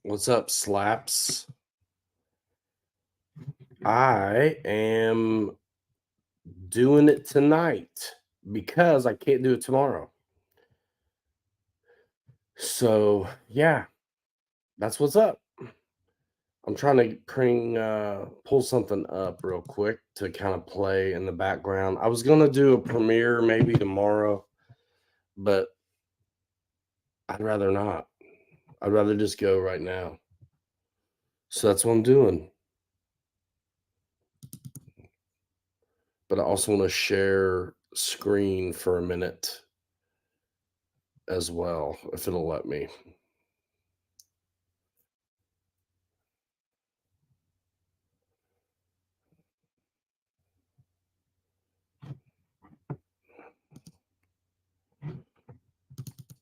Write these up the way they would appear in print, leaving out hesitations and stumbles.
What's up, slaps? I am doing it tonight because I can't do it tomorrow. So, yeah, that's what's up. I'm trying to pull something up real quick to kind of play in the background. I was gonna do a premiere maybe tomorrow, but I'd rather not. I'd rather just go right now. So that's what I'm doing. But I also want to share screen for a minute as well, if it'll let me.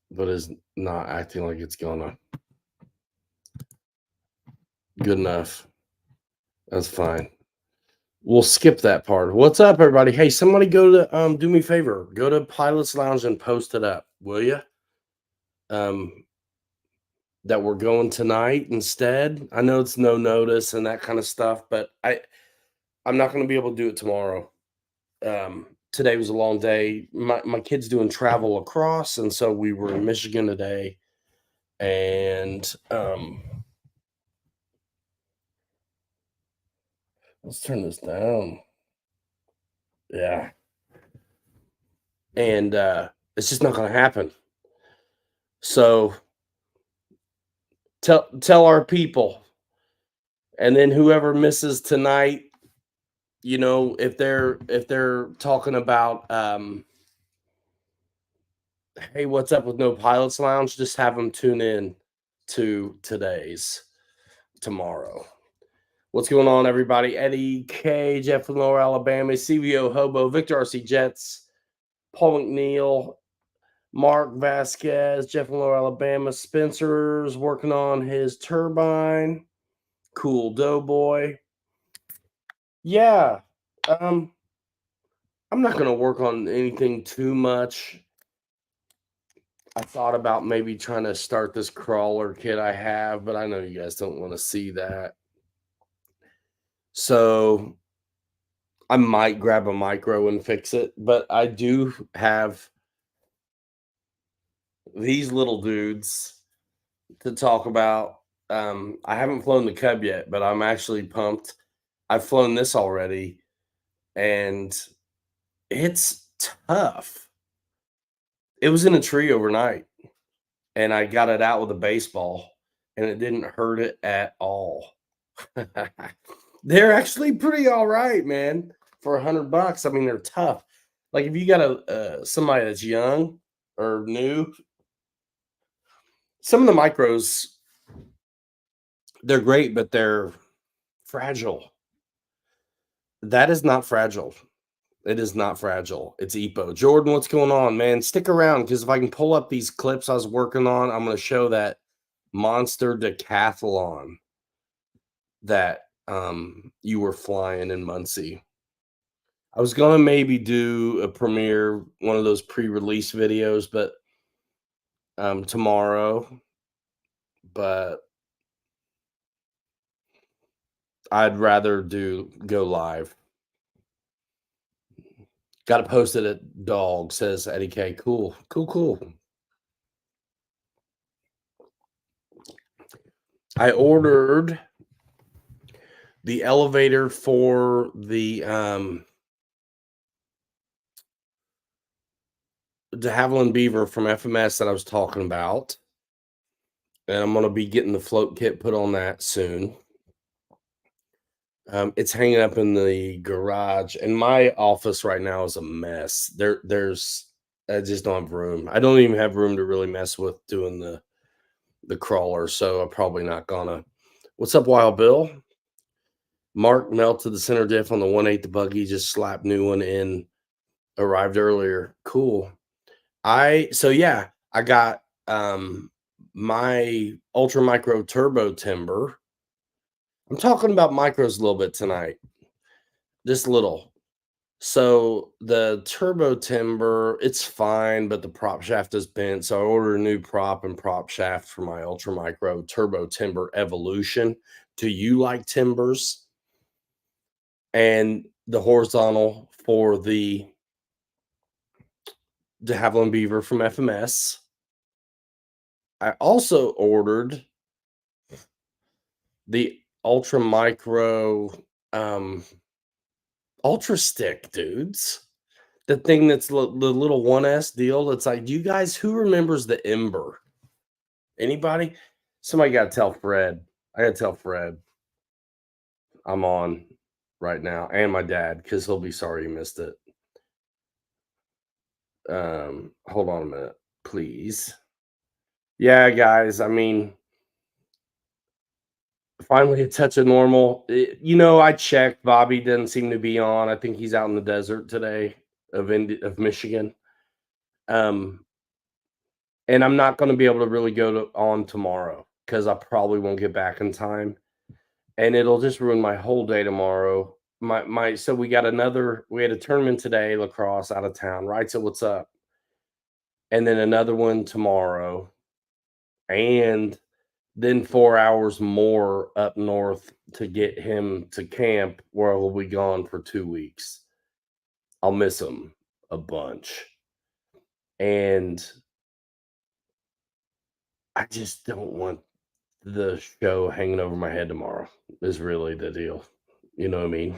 But is not acting like it's gonna. Good enough. That's fine. We'll skip that part. What's up, everybody? Hey, somebody go to do me a favor. Go to Pilot's Lounge and post it up, will you? Um, that we're going tonight instead. I know it's no notice and that kind of stuff, but I'm not going to be able to do it tomorrow. Today was a long day. My kid's doing travel across, and so we were in Michigan today, and let's turn this down. Yeah. And it's just not going to happen. So tell our people, and then whoever misses tonight, if they're talking about hey, what's up with no pilots lounge, just have them tune in to today's tomorrow. What's going on, everybody? Eddie K, Jeff from Lower Alabama, CVO Hobo, Victor RC Jets, Paul McNeil, Mark Vasquez, Jeff from Lower Alabama, Spencer's working on his turbine. Cool Doughboy. Yeah. I'm not gonna work on anything too much. I thought about maybe trying to start this crawler kit I have, but I know you guys don't want to see that. So I might grab a micro and fix it, but I do have these little dudes to talk about. I haven't flown the Cub yet, but I'm actually pumped. I've flown this already, and it's tough. It was in a tree overnight, and I got it out with a baseball, and it didn't hurt it at all. They're actually pretty all right, man, for $100. I mean, they're tough. Like if you got a somebody that's young or new, some of the micros, they're great, but they're fragile. That is not fragile. It is not fragile. It's EPO. Jordan, what's going on, man? Stick around because if I can pull up these clips I was working on, I'm going to show that monster decathlon that you were flying in Muncie. I was gonna maybe do a premiere, one of those pre-release videos, but tomorrow, but I'd rather go live. Got to post it at dog, says Eddie K. Cool, cool, cool. I ordered the elevator for the de Havilland Beaver from FMS that I was talking about, and I'm gonna be getting the float kit put on that soon. It's hanging up in the garage, and my office right now is a mess. I just don't have room. I don't even have room to really mess with doing the crawler, so I'm probably not gonna. What's up, Wild Bill? Mark melted the center diff on the 1/8 the buggy, just slapped new one in. Arrived earlier. Cool. I got my ultra micro turbo timber. I'm talking about micros a little bit tonight. Just little. So the turbo timber, it's fine, but the prop shaft is bent. So I ordered a new prop and prop shaft for my ultra micro turbo timber evolution. Do you like timbers? And the horizontal for the de Havilland Beaver from FMS. I also ordered the ultra micro ultra stick, dudes. The thing that's the little 1S deal. It's like, do you guys who remembers the Ember? Anybody? Somebody gotta tell Fred. I gotta tell Fred I'm on right now, and my dad, because he'll be sorry he missed it. Hold on a minute, please. Yeah, guys. I mean, finally a touch of normal. I checked. Bobby doesn't seem to be on. I think he's out in the desert today of Michigan. Um, and I'm not going to be able to really on tomorrow because I probably won't get back in time, and it'll just ruin my whole day tomorrow. So we had a tournament today, lacrosse out of town. Right, so what's up? And then another one tomorrow, and then 4 hours more up north to get him to camp where he'll be gone for 2 weeks. I'll miss him a bunch, and I just don't want the show hanging over my head tomorrow is really the deal. You know what I mean?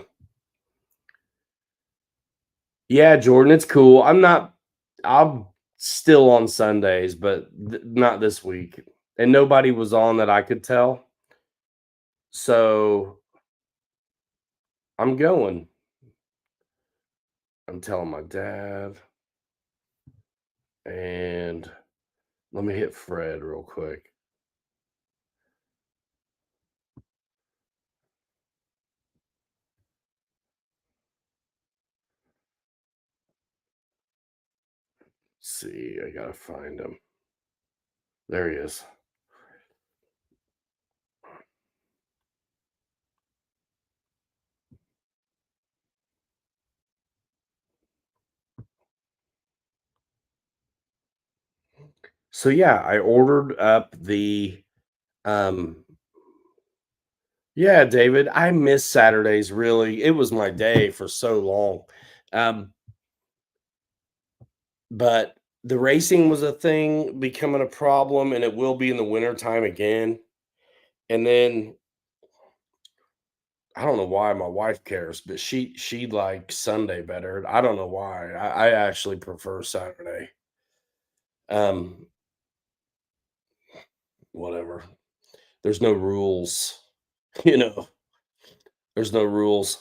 Yeah, Jordan, it's cool. I'm still on Sundays, but not this week. And nobody was on that I could tell. So I'm going. I'm telling my dad. And let me hit Fred real quick. See, I gotta find him. There he is. So yeah, I ordered up the um yeah, David, I miss Saturdays really. It was my day for so long. Um but the racing was a thing becoming a problem, and it will be in the winter time again. And then I don't know why my wife cares, but she likes Sunday better. I don't know why. I actually prefer Saturday. Um Whatever. There's no rules, you know, there's no rules.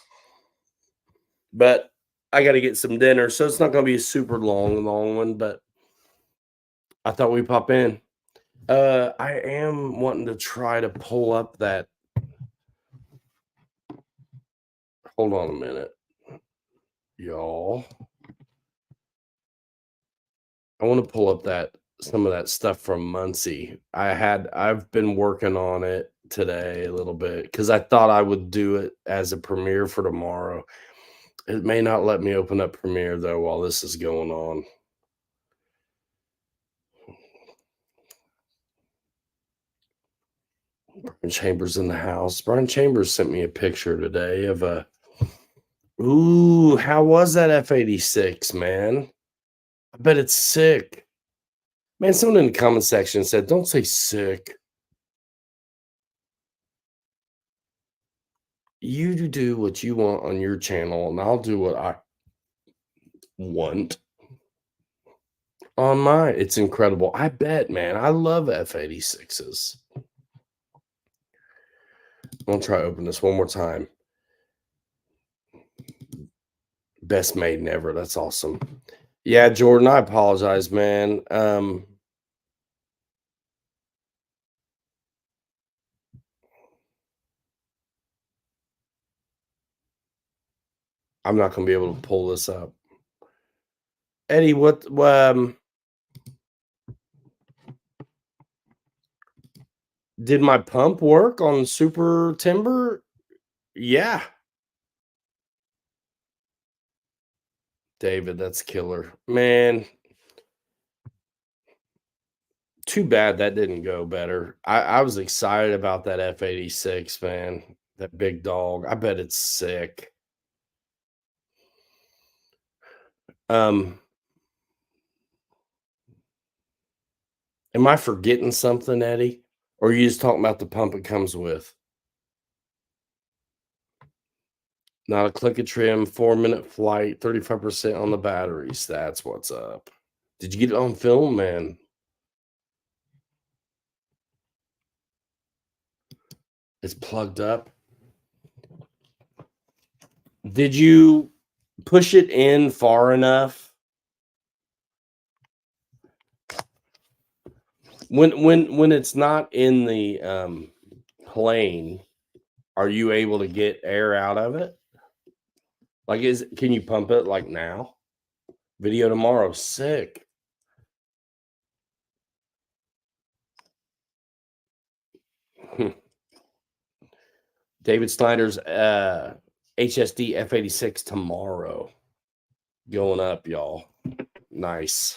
But I gotta get some dinner, so it's not gonna be a super long one, but I thought we'd pop in. I am wanting to try to pull up that hold on a minute, y'all. I wanna pull up that some of that stuff from Muncie. I've been working on it today a little bit because I thought I would do it as a premiere for tomorrow. It may not let me open up Premiere though while this is going on. Brian Chambers in the house. Brian Chambers sent me a picture today of a ooh, how was that F-86, man? I bet it's sick. Man, someone in the comment section said, "Don't say sick." You do what you want on your channel, and I'll do what I want on mine. It's incredible. I bet, man. I love F-86s. I'm gonna try to open this one more time. Best maiden ever. That's awesome. Yeah, Jordan, I apologize, man. I'm not gonna be able to pull this up. Eddie, what did my pump work on Super Timber? Yeah. David, that's killer. Man, too bad that didn't go better. I was excited about that F-86, man. That big dog. I bet it's sick. Um, am I forgetting something, Eddie? Or are you just talking about the pump it comes with? Not a click of trim, 4-minute flight, 35% on the batteries. That's what's up. Did you get it on film, man? It's plugged up. Did you push it in far enough? When it's not in the plane, are you able to get air out of it? Like, can you pump it like now? Video tomorrow, sick. David Snyder's HSD F-86 tomorrow. Going up, y'all. Nice.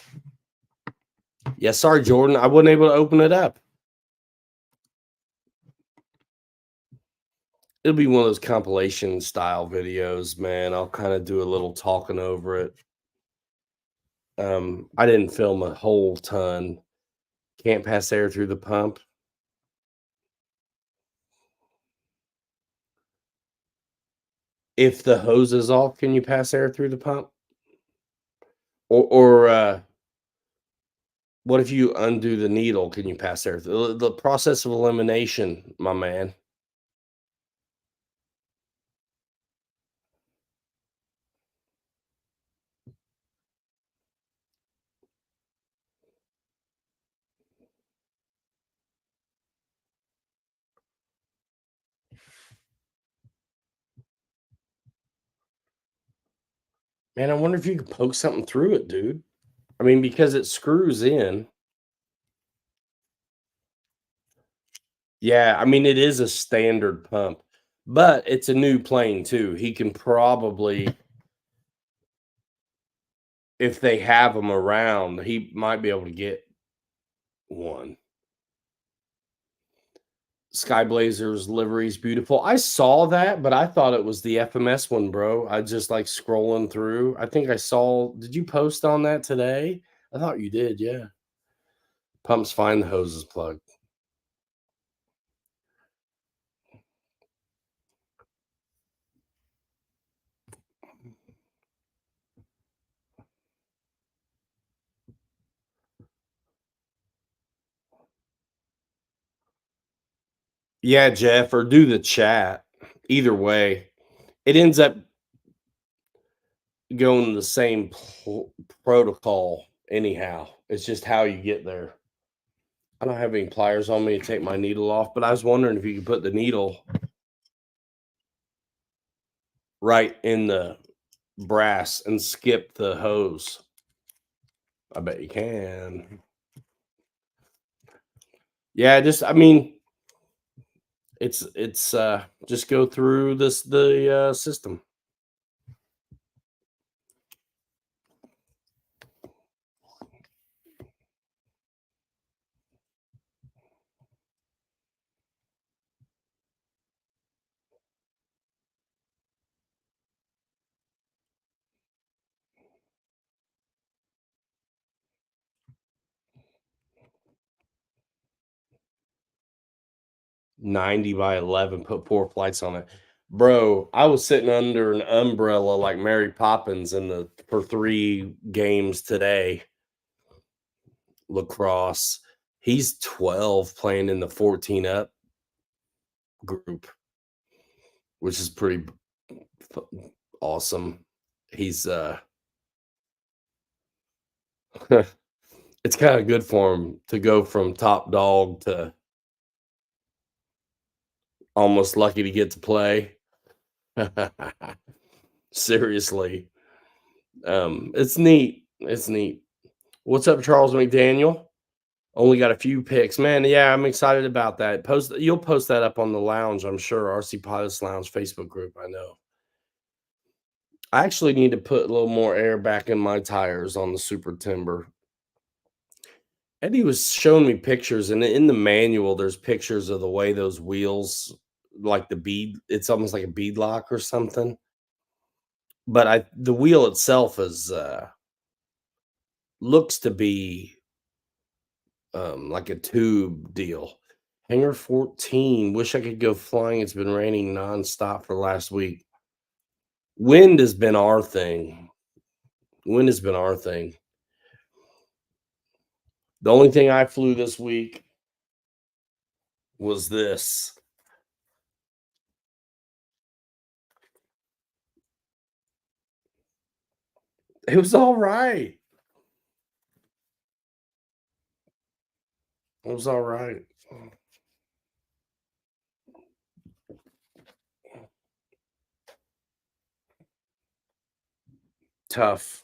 Yeah, sorry, Jordan. I wasn't able to open it up. It'll be one of those compilation style videos, man. I'll kind of do a little talking over it. I didn't film a whole ton. Can't pass air through the pump. If the hose is off, can you pass air through the pump? Or what if you undo the needle? Can you pass air through the process of elimination, my man? Man, I wonder if you could poke something through it, dude. I mean, because it screws in. Yeah, I mean, it is a standard pump, but it's a new plane too. He can probably, if they have them around, he might be able to get one. Sky Blazers livery is beautiful. I saw that, but I thought it was the FMS one, bro. I just like scrolling through. I think I saw. Did you post on that today? I thought you did. Yeah. Pumps fine. The hose is plugged. Yeah, Jeff, or do the chat. Either way, it ends up going the same protocol anyhow. It's just how you get there. I don't have any pliers on me to take my needle off, but I was wondering if you could put the needle right in the brass and skip the hose. I bet you can. Yeah, just I mean, it's just go through the system. '90 by 11, put 4 flights on it. Bro, I was sitting under an umbrella like Mary Poppins for 3 games today. Lacrosse. He's 12 playing in the 14 up group, which is pretty awesome. He's it's kind of good for him to go from top dog to almost lucky to get to play. Seriously. It's neat. It's neat. What's up, Charles McDaniel? Only got a few picks. Man, yeah, I'm excited about that. You'll post that up on the lounge, I'm sure. RC Pilots Lounge Facebook group, I know. I actually need to put a little more air back in my tires on the Super Timber. Eddie was showing me pictures, and in the manual, there's pictures of the way those wheels, like the bead, it's almost like a bead lock or something. But the wheel itself is looks to be like a tube deal. Hangar 14. Wish I could go flying. It's been raining nonstop for the last week. Wind has been our thing. Wind has been our thing. The only thing I flew this week was this. It was all right. It was all right. Tough.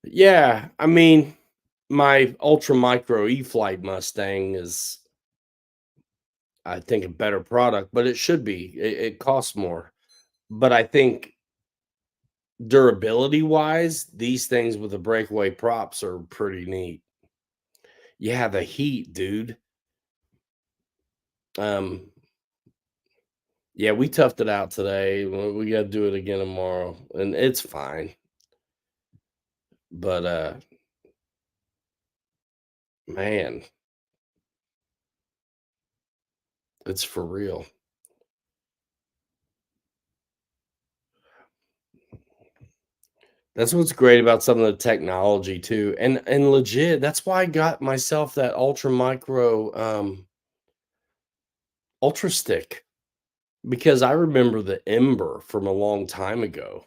Yeah, I mean, my ultra micro E-flite Mustang is, I think, a better product, but it should be. It costs more. But I think durability wise, these things with the breakaway props are pretty neat. Yeah, the heat, dude. Um, yeah, we toughed it out today. We got to do it again tomorrow, and it's fine. But man, it's for real. That's what's great about some of the technology too, and legit, that's why I got myself that ultra micro, Ultra Stick, because I remember the Ember from a long time ago,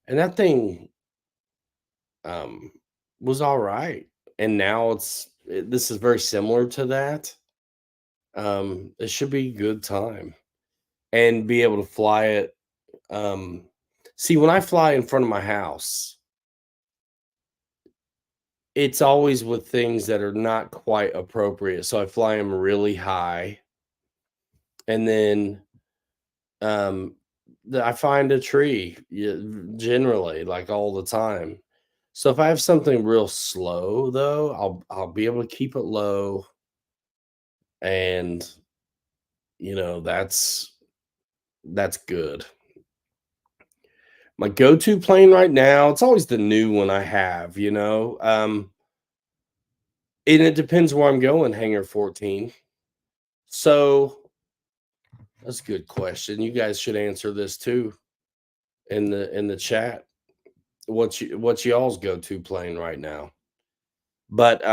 and that thing, um, was alright, and now this is very similar to that. It should be a good time, and be able to fly it, um see, when I fly in front of my house, it's always with things that are not quite appropriate, so I fly them really high, and then, um, I find a tree, yeah, generally, like, all the time. So if I have something real slow, though, I'll be able to keep it low, and, that's good. My go-to plane right now, it's always the new one I have, and it depends where I'm going, Hangar 14. So that's a good question. You guys should answer this too in the chat. What's y'all's go-to plane right now? But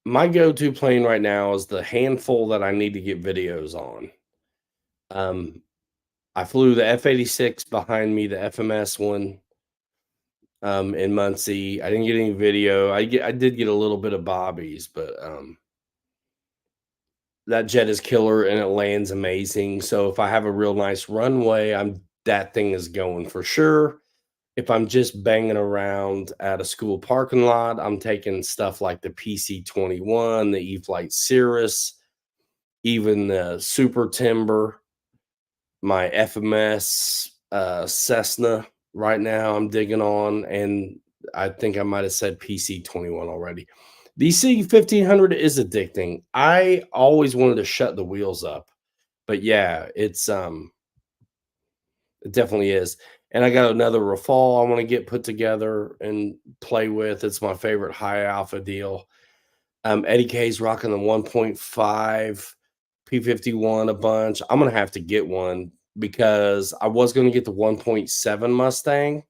my go-to plane right now is the handful that I need to get videos on. Um I flew the F-86 behind me, the FMS one, in Muncie. I didn't get any video. I did get a little bit of Bobby's, but that jet is killer and it lands amazing. So if I have a real nice runway, that thing is going for sure. If I'm just banging around at a school parking lot, I'm taking stuff like the PC-21, the E-flite Cirrus, even the Super Timber, my FMS Cessna. Right now, I'm digging on, and I think I might have said PC-21 already. The C-1500 is addicting. I always wanted to shut the wheels up, but yeah, it definitely is. And I got another Rafale I want to get put together and play with. It's my favorite high alpha deal. Eddie K's rocking the 1.5 P-51 a bunch. I'm gonna have to get one because I was gonna get the 1.7 Mustang,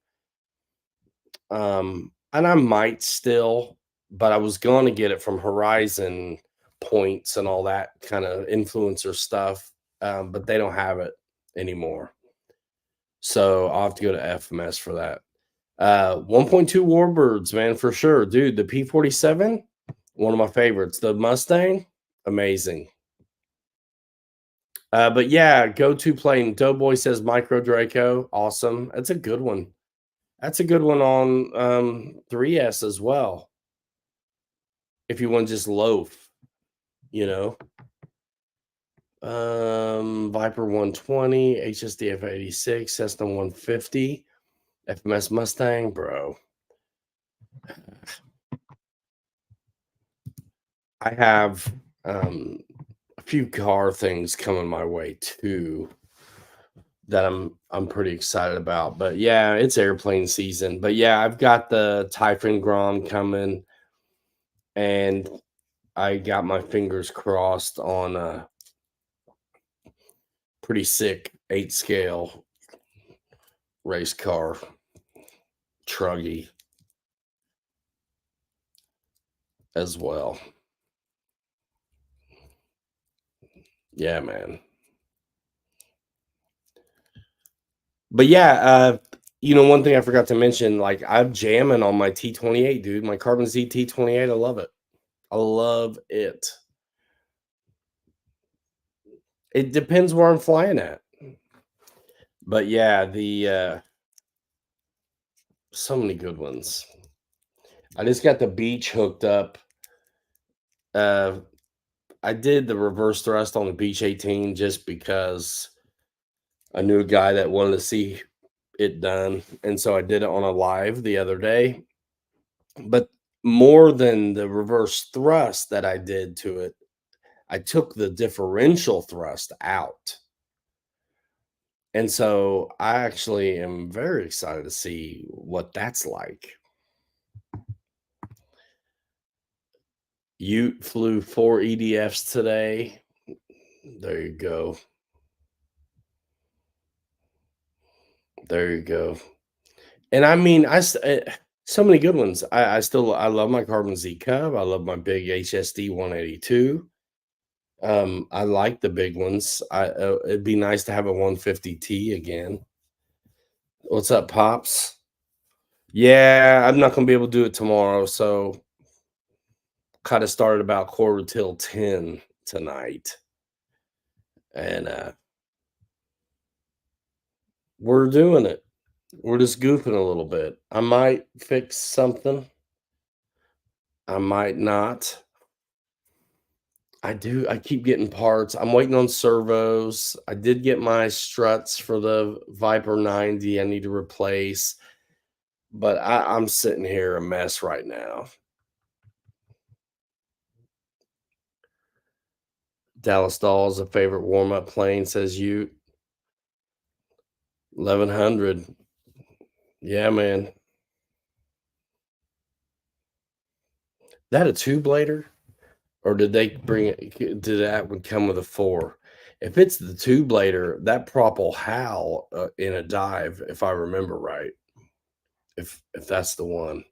and I might still, but I was gonna get it from Horizon Points and all that kind of influencer stuff, but they don't have it anymore. So I'll have to go to FMS for that. 1.2 Warbirds, man, for sure. Dude, the P-47, one of my favorites. The Mustang, amazing. But yeah, go-to plane. Doughboy says Micro Draco. Awesome. That's a good one. That's a good one on 3S as well. If you want to just loaf, you know. Viper 120, HSDF 86, Cessna 150, FMS Mustang, bro. I have a few car things coming my way too that I'm pretty excited about. But yeah, it's airplane season. But yeah, I've got the Typhon Grom coming, and I got my fingers crossed on a pretty sick 8 scale race car truggy as well. Yeah, man. But yeah, one thing I forgot to mention, like I'm jamming on my T28, dude. My Carbon Z T28. I love it. I love it. It depends where I'm flying at. But yeah, the so many good ones. I just got the beach hooked up. Uh I did the reverse thrust on the Beach 18 just because I knew a guy that wanted to see it done. And so I did it on a live the other day. But more than the reverse thrust that I did to it, I took the differential thrust out. And so I actually am very excited to see what that's like. You flew 4 EDFs today. There you go. There you go. And I mean, so many good ones. I love my Carbon Z Cub. I love my big HSD 182. I like the big ones. It'd be nice to have a 150T again. What's up, Pops? Yeah, I'm not gonna be able to do it tomorrow, so kind of started about quarter till 10 tonight. And we're doing it. We're just goofing a little bit. I might fix something. I might not. I keep getting parts. I'm waiting on servos. I did get my struts for the Viper 90 I need to replace, but I'm sitting here a mess right now. Dallas Doll is a favorite warm-up plane, says you. 1100. Yeah, man. That a two-blader? Or did they bring it? Did that would come with a 4? If it's the two-blader, that prop will howl in a dive, if I remember right. If that's the one.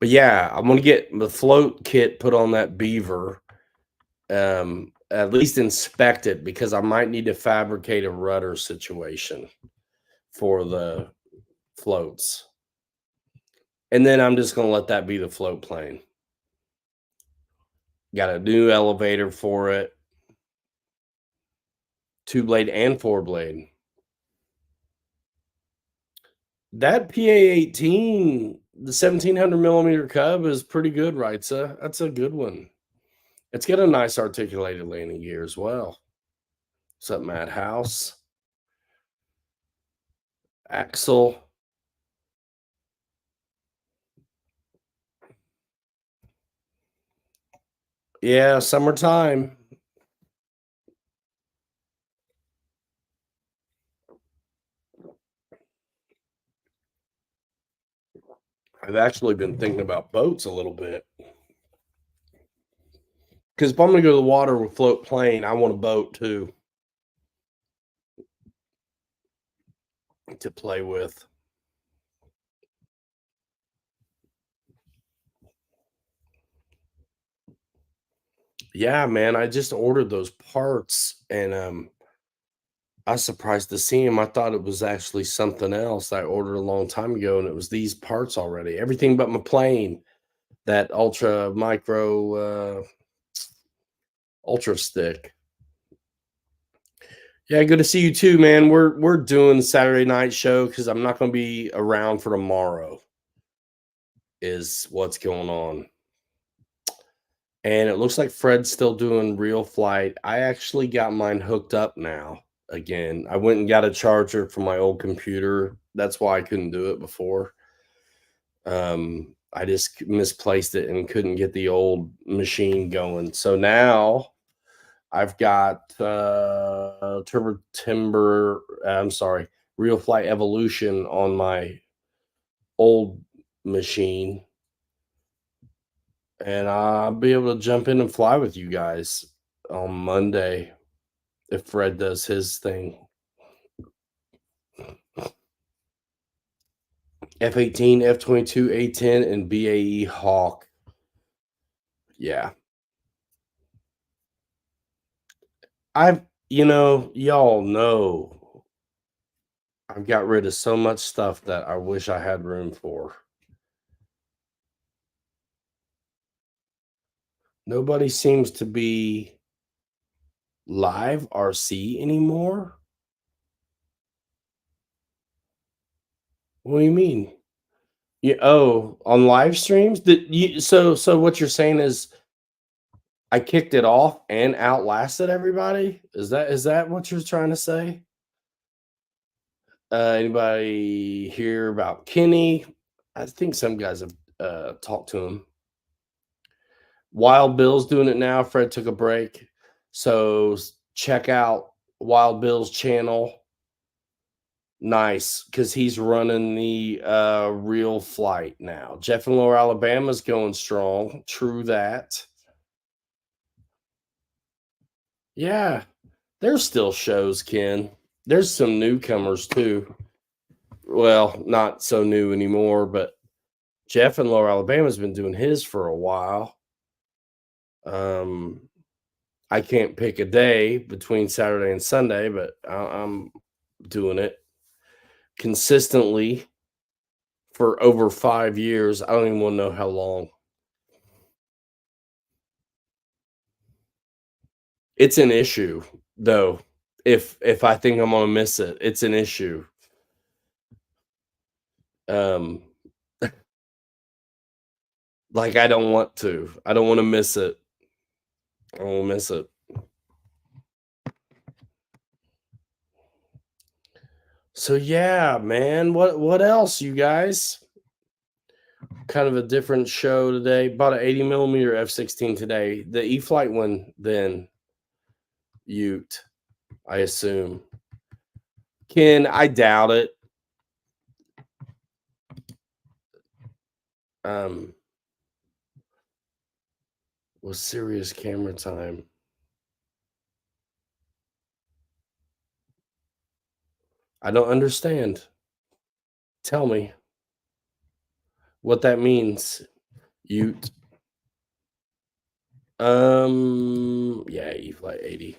But yeah, I'm gonna get the float kit put on that Beaver. At least inspect it because I might need to fabricate a rudder situation for the floats. And then I'm just gonna let that be the float plane. Got a new elevator for it. 2-blade and 4-blade. That PA-18, the 1700 millimeter Cub is pretty good, right? That's a good one. It's got a nice articulated landing gear as well. What's up, Madhouse? Axle. Yeah, summertime. I've actually been thinking about boats a little bit. Because if I'm going to go to the water with float plane, I want a boat too to play with. Yeah, man, I just ordered those parts and I was surprised to see them. I thought it was actually something else I ordered a long time ago, and it was these parts already. Everything but my plane, that ultra micro ultra stick. Yeah, good to see you too, man. We're doing the Saturday night show because I'm not going to be around for tomorrow. Is what's going on. and it looks like Fred's still doing real flight. I actually got mine hooked up now again. I went and got a charger for my old computer. That's why I couldn't do it before. I just misplaced it and couldn't get the old machine going. So now I've got Turbo Timber, I'm sorry, Real Flight Evolution on my old machine, and I'll be able to jump in and fly with you guys on Monday if Fred does his thing. F-18, F-22, A-10, and BAE Hawk. Yeah. Y'all know I've got rid of so much stuff that I wish I had room for. Nobody seems to be live RC anymore. What do you mean? On live streams? So what you're saying is I kicked it off and outlasted everybody? Is that what you're trying to say? Anybody hear about Kenny? I think some guys have talked to him. Wild Bill's doing it now. Fred took a break. So check out Wild Bill's channel. Nice, because he's running the real flight now. Jeff in Lower Alabama's going strong. True that. Yeah, there's still shows, Ken. There's some newcomers too. Well, not so new anymore, but Jeff in Lower Alabama's been doing his for a while. I can't pick a day between Saturday and Sunday, but I'm doing it consistently for over 5 years. I don't even want to know how long. It's an issue, though. If I think I'm gonna miss it, it's an issue. Um, like I don't want to. I don't want to miss it. I don't want to miss it. So yeah, man. What else, you guys? Kind of a different show today. Bought an 80mm F-16 today. The E-flite one, then Ute, I assume. Ken, I doubt it. Was serious camera time. I don't understand. Tell me what that means. Ute. Yeah, E-flite 80.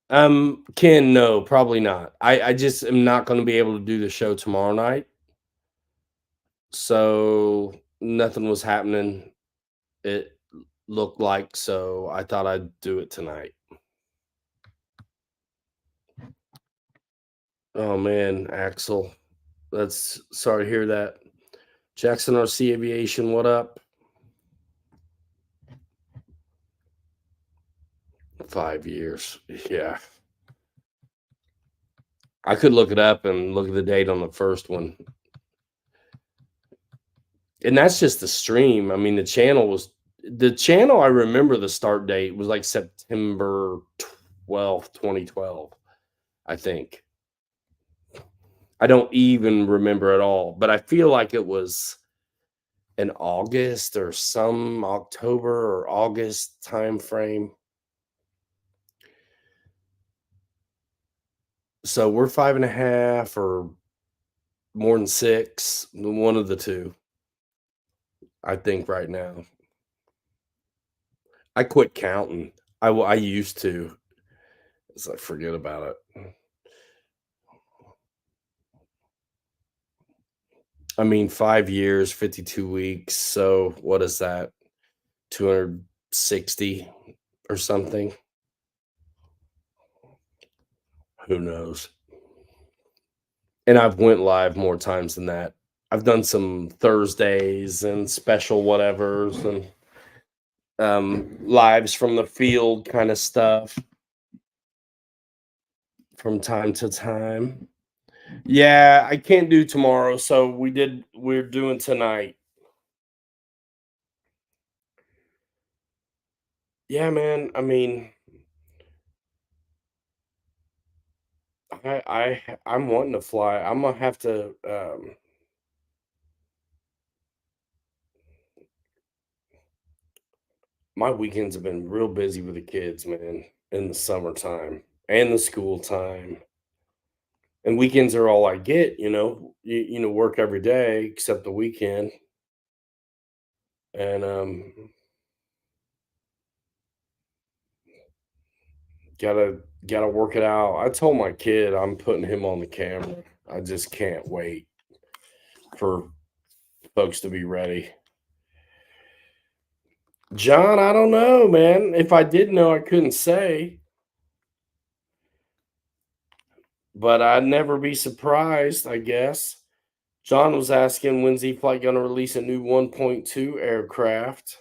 Ken, no, probably not. I just am not going to be able to do the show tomorrow night. So nothing was happening. It looked like, so I thought I'd do it tonight. Oh man, Axel. That's sorry to hear that. Jackson RC Aviation, what up? 5 years. Yeah. I could look it up and look at the date on the first one. And that's just the stream. I mean, the channel, I remember the start date was like September 12th, 2012, I think. I don't even remember at all, but I feel like it was in August or some October or August time frame. So we're 5.5 or more than 6, one of the two, I think right now. I quit counting. I used to. It's like, forget about it. I mean, 5 years, 52 weeks. So what is that? 260 or something? Who knows? And I've went live more times than that. I've done some Thursdays and special whatevers, and lives from the field kind of stuff from time to time. Yeah, I can't do tomorrow, so we're doing tonight. Yeah, man. I mean, I'm wanting to fly. I'm gonna have to. My weekends have been real busy with the kids, man, in the summertime and the school time. And weekends are all I get, work every day except the weekend. And gotta gotta work it out. I told my kid I'm putting him on the camera. I just can't wait for folks to be ready. John, I don't know, man. If I did know, I couldn't say, but I'd never be surprised, I guess. John was asking when's E-flite gonna release a new 1.2 aircraft.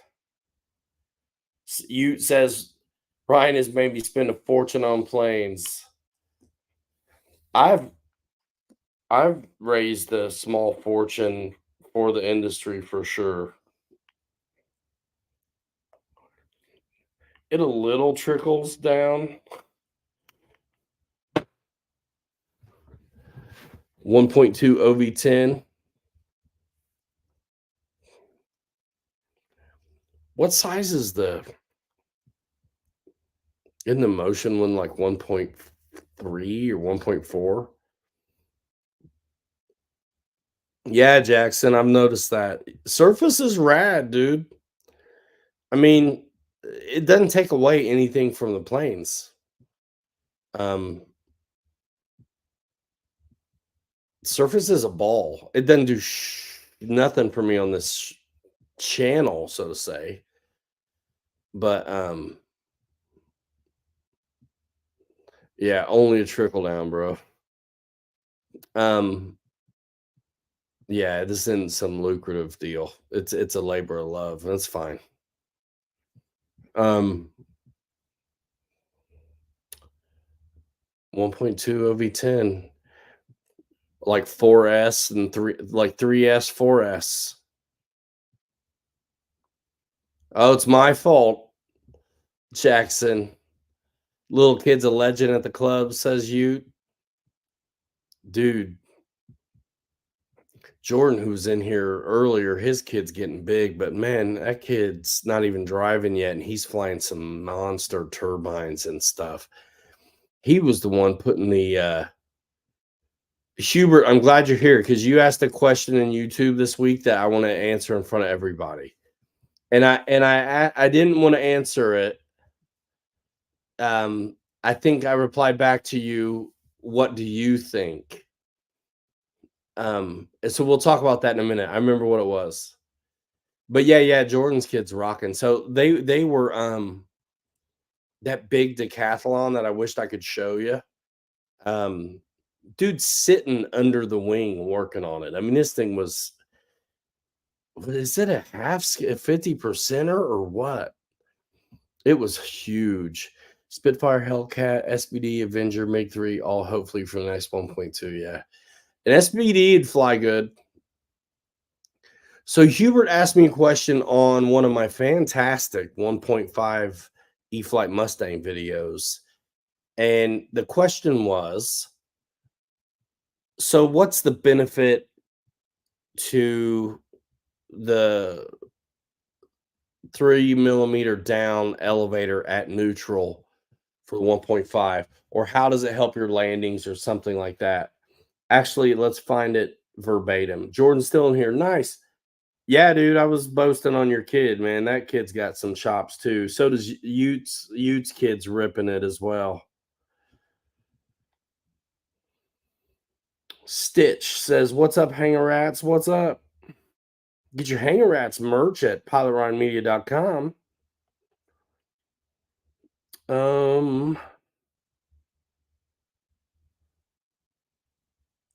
You says Ryan has made me spend a fortune on planes. I've I've raised a small fortune for the industry for sure. It a little trickles down. 1.2 OV10. What size is the in the motion one like 1.3 or 1.4? Yeah, Jackson, I've noticed that. Surface is rad, dude. I mean, it doesn't take away anything from the planes. Um, Surface is a ball. It doesn't do nothing for me on this channel, so to say. But yeah, only a trickle down, bro. Um, yeah, this isn't some lucrative deal. It's a labor of love. That's fine. Um, 1.2 OV10, like 4S and 3S, 4S. Oh, it's my fault, Jackson. Little kid's a legend at the club, says you. Dude, Jordan, who was in here earlier, his kid's getting big, but man, that kid's not even driving yet, and he's flying some monster turbines and stuff. He was the one putting the Hubert. I'm glad you're here because you asked a question in YouTube this week that I want to answer in front of everybody, and I didn't want to answer it. I think I replied back to you. What do you think? And so we'll talk about that in a minute. I remember what it was. But yeah, Jordan's kids rocking. So they were that big decathlon that I wished I could show you. Um Dude sitting under the wing working on it. I mean, this thing was what is it, a 50%er or what? It was huge. Spitfire, Hellcat, SBD, Avenger, MiG 3, all hopefully for the next 1.2. Yeah. And SBD would fly good. So Hubert asked me a question on one of my fantastic 1.5 E-flite Mustang videos. And the question was, so what's the benefit to the 3 millimeter down elevator at neutral for 1.5? Or how does it help your landings or something like that? Actually, let's find it verbatim. Jordan's still in here. Nice. Yeah, dude, I was boasting on your kid, man. That kid's got some chops too. So does Utes kids ripping it as well. Stitch says, "What's up, Hanger Rats? What's up? Get your Hanger Rats merch at pilotryanmedia.com." Um,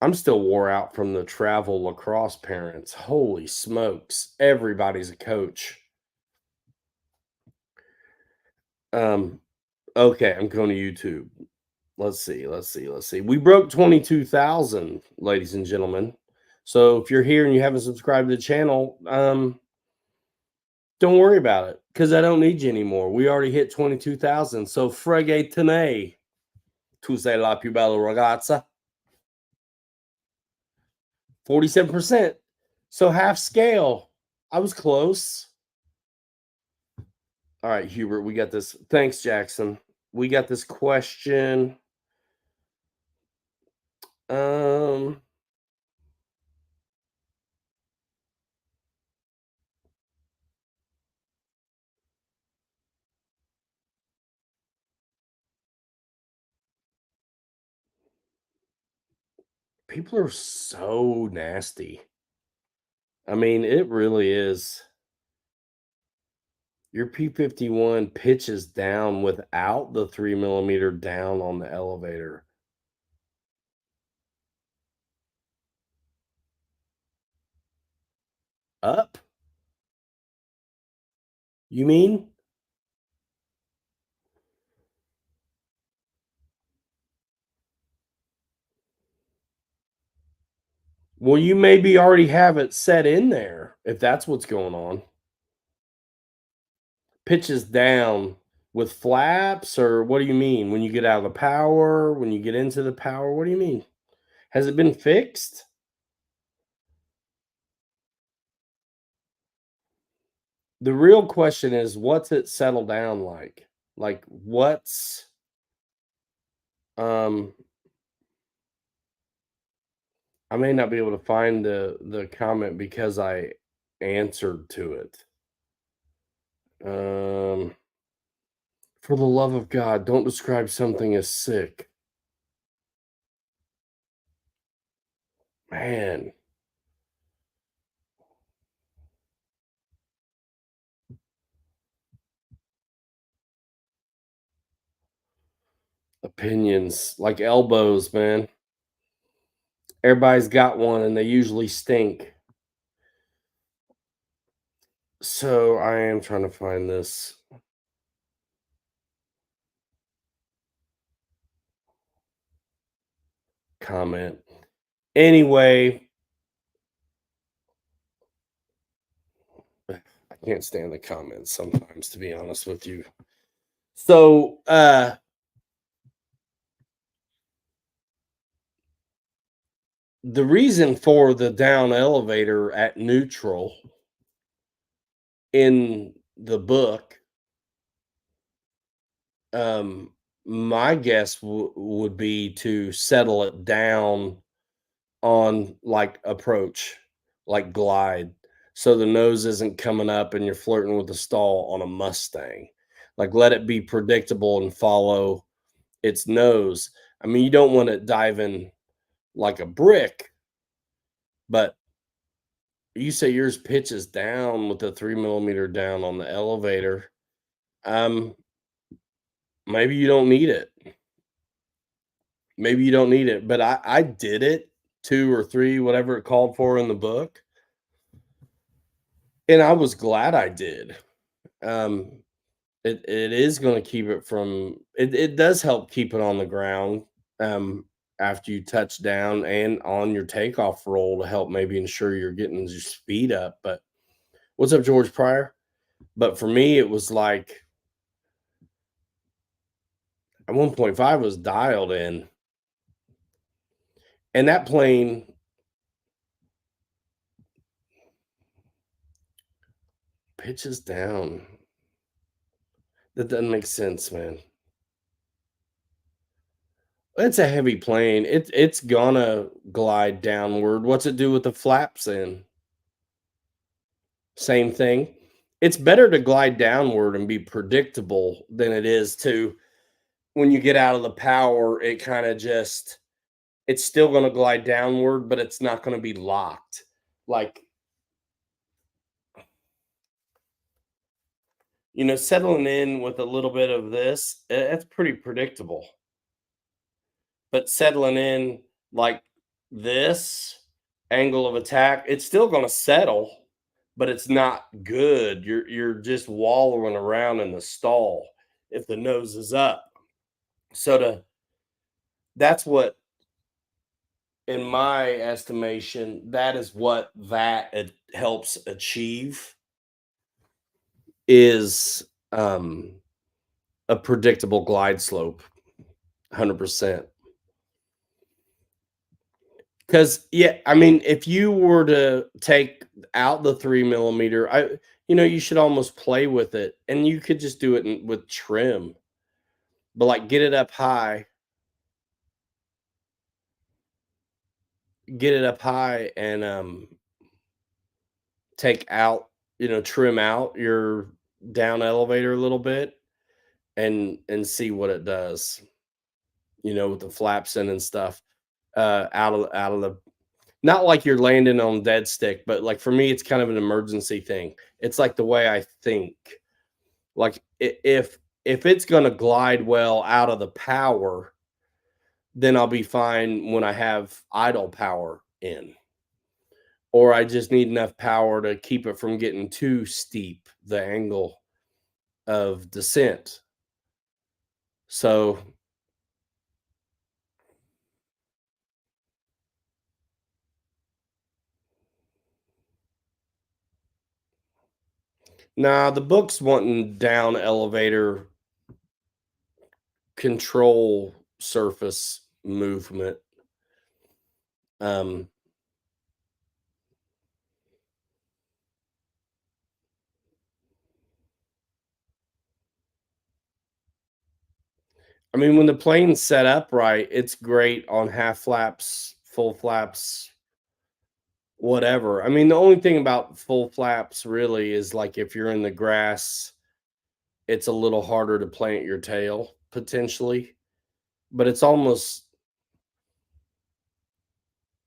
I'm still wore out from the travel lacrosse parents. Holy smokes. Everybody's a coach. Um, okay, I'm going to YouTube. Let's see. We broke 22,000, ladies and gentlemen. So if you're here and you haven't subscribed to the channel, don't worry about it because I don't need you anymore. We already hit 22,000. So freghe te ne, tu sei la più bella ragazza. 47%. So half scale. I was close. All right, Hubert, we got this. Thanks, Jackson. We got this question. Um, People are so nasty. I mean, it really is. Your P-51 pitches down without the 3 millimeter down on the elevator. Up? You mean? Well, you maybe already have it set in there if that's what's going on. Pitches down with flaps, or what do you mean? When you get out of the power, when you get into the power, what do you mean? Has it been fixed? The real question is what's it settle down like? Like what's um I may not be able to find the comment because I answered to it. Um for the love of God, don't describe something as sick. Man, opinions like elbows, man. Everybody's got one and they usually stink. So I am trying to find this comment. Anyway, I can't stand the comments sometimes, to be honest with you. So the reason for the down elevator at neutral in the book, um, my guess would be to settle it down on like approach, like glide. So the nose isn't coming up and you're flirting with the stall on a Mustang. Like let it be predictable and follow its nose. I mean, you don't want it diving like a brick, but you say yours pitches down with the 3 millimeter down on the elevator. Um, Maybe you don't need it. Maybe you don't need it, but I did it 2 or 3, whatever it called for in the book, and I was glad I did. Um, it is gonna keep it from it does help keep it on the ground, um, after you touch down and on your takeoff roll to help maybe ensure you're getting your speed up, but what's up, George Pryor? But for me, it was like at 1.5 was dialed in, and that plane pitches down. That doesn't make sense, man. It's a heavy plane. It's gonna glide downward. What's it do with the flaps then? Same thing. It's better to glide downward and be predictable than it is to when you get out of the power, it kind of just it's still gonna glide downward, but it's not gonna be locked. Like, settling in with a little bit of this, that's pretty predictable. But settling in like this angle of attack, it's still going to settle, but it's not good. You're just wallowing around in the stall. if the nose is up. So to that's what, in my estimation, that is what that it helps achieve is a predictable glide slope, 100%. Because yeah, I mean, if you were to take out the 3 millimeter, you should almost play with it, and you could just do it with trim, but like get it up high, and take out, trim out your down elevator a little bit, and see what it does, with the flaps in and stuff, out of the, not like you're landing on dead stick, but like for me, it's kind of an emergency thing. It's like the way I think. Like if it's gonna glide well out of the power, then I'll be fine when I have idle power in. Or I just need enough power to keep it from getting too steep, the angle of descent. So now the book's wanting down elevator control surface movement. Um, I mean, when the plane's set up right, it's great on half flaps, full flaps, whatever. I mean, the only thing about full flaps really is like if you're in the grass, it's a little harder to plant your tail potentially, but it's almost,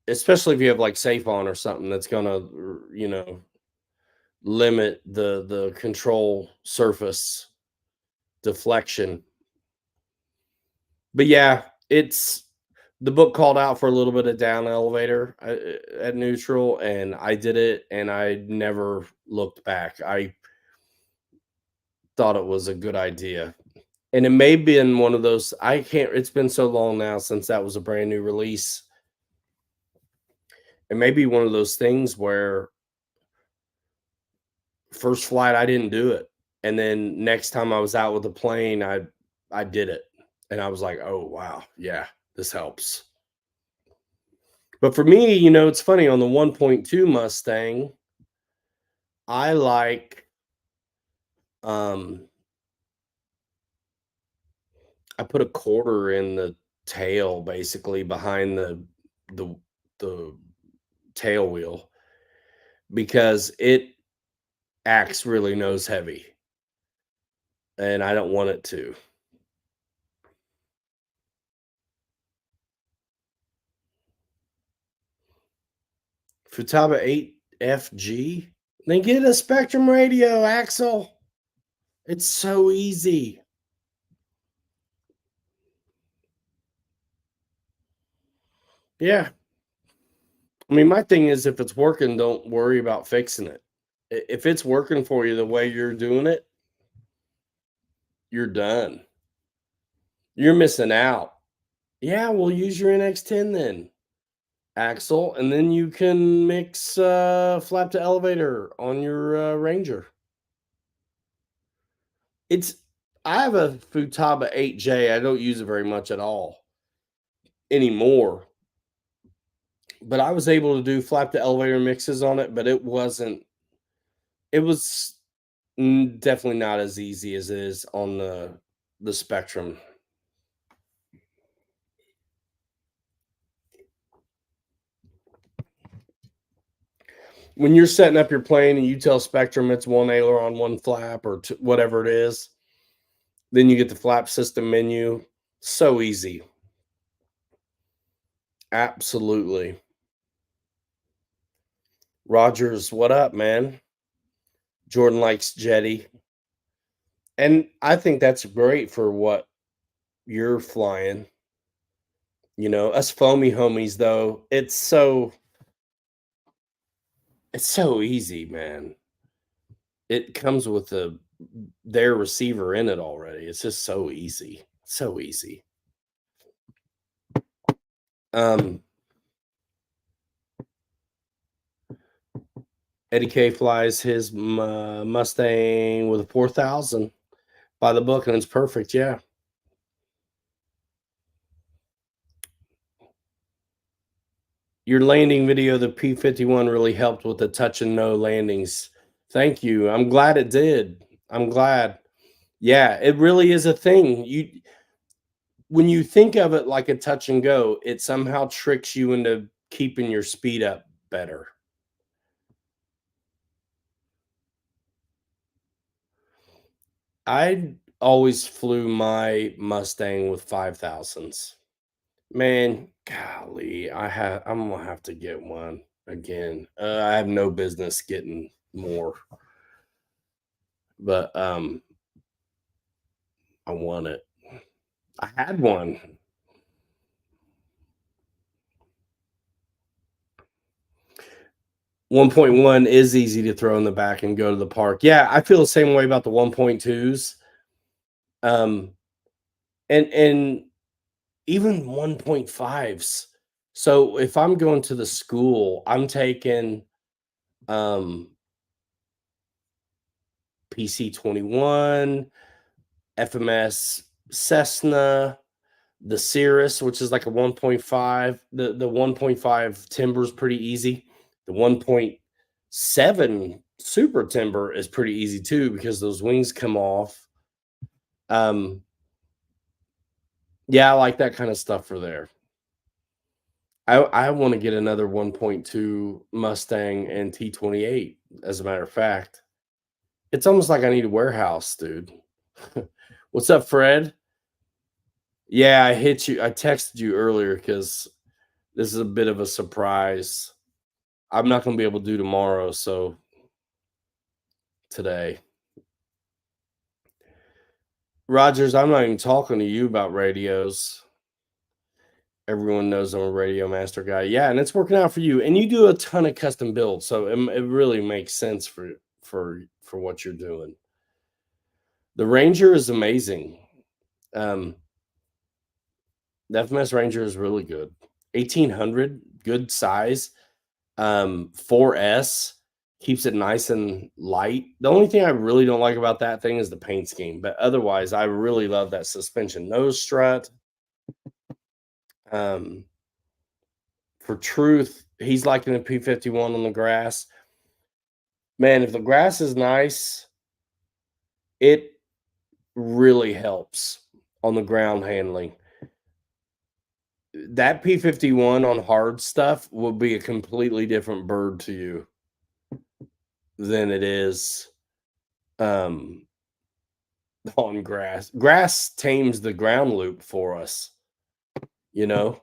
especially if you have like safe on or something that's gonna, limit the control surface deflection. But yeah, it's the book called out for a little bit of down elevator at neutral, and I did it, and I never looked back. I thought it was a good idea, and it may have been one of those. I can't. It's been so long now since that was a brand new release. It may be one of those things where first flight I didn't do it, and then next time I was out with the plane, I did it, and I was like, oh wow, yeah, this helps. But for me, it's funny on the 1.2 Mustang, I like um I put a quarter in the tail basically behind the the tail wheel because it acts really nose heavy and I don't want it to. Futaba 8FG? Then get a Spectrum radio, Axel. It's so easy. Yeah. I mean, my thing is if it's working, don't worry about fixing it. If it's working for you the way you're doing it, you're done. You're missing out. Yeah, we'll use your NX10 then, Axle, and then you can mix flap to elevator on your Ranger. It's I have a Futaba 8J. I don't use it very much at all anymore, but I was able to do flap to elevator mixes on it, but it was definitely not as easy as it is on the Spectrum. When you're setting up your plane and you tell Spectrum it's one aileron, one flap, or whatever it is, then you get the flap system menu. So easy. Absolutely. Rogers, what up, man? Jordan likes Jetty. And I think that's great for what you're flying. Us foamy homies though, it's so easy, man. It comes with a their receiver in it already. It's just so easy. So easy. Um, Eddie K flies his Mustang with a 4,000 by the book, and it's perfect. Yeah. Your landing video, the P-51 really helped with the touch and no landings. Thank you. I'm glad it did. I'm glad. Yeah, it really is a thing. When you think of it like a touch and go, it somehow tricks you into keeping your speed up better. I always flew my Mustang with 5,000s. Man, golly, I'm gonna have to get one again. I have no business getting more, but I want it. I had one. 1.1 is easy to throw in the back and go to the park. Yeah, I feel the same way about the 1.2s. Um, and even 1.5s. So if I'm going to the school, I'm taking um PC-21, FMS Cessna, the Cirrus, which is like a 1.5. The 1.5 timber is pretty easy. The 1.7 super timber is pretty easy too because those wings come off. Um, yeah, I like that kind of stuff for there. I want to get another 1.2 Mustang and T28. As a matter of fact, it's almost like I need a warehouse, dude. What's up, Fred? Yeah, I hit you. I texted you earlier because this is a bit of a surprise. I'm not going to be able to do tomorrow, so today. Rogers, I'm not even talking to you about radios. Everyone knows I'm a radio master guy. Yeah, and it's working out for you. And you do a ton of custom builds, so it really makes sense for what you're doing. The Ranger is amazing. Um, the FMS Ranger is really good. 1800, good size. 4S keeps it nice and light. The only thing I really don't like about that thing is the paint scheme, but otherwise, I really love that suspension nose strut. Um, for truth, he's liking the P-51 on the grass. Man, if the grass is nice, it really helps on the ground handling. That P-51 on hard stuff will be a completely different bird to you than it is um, on grass. Grass tames the ground loop for us, you know?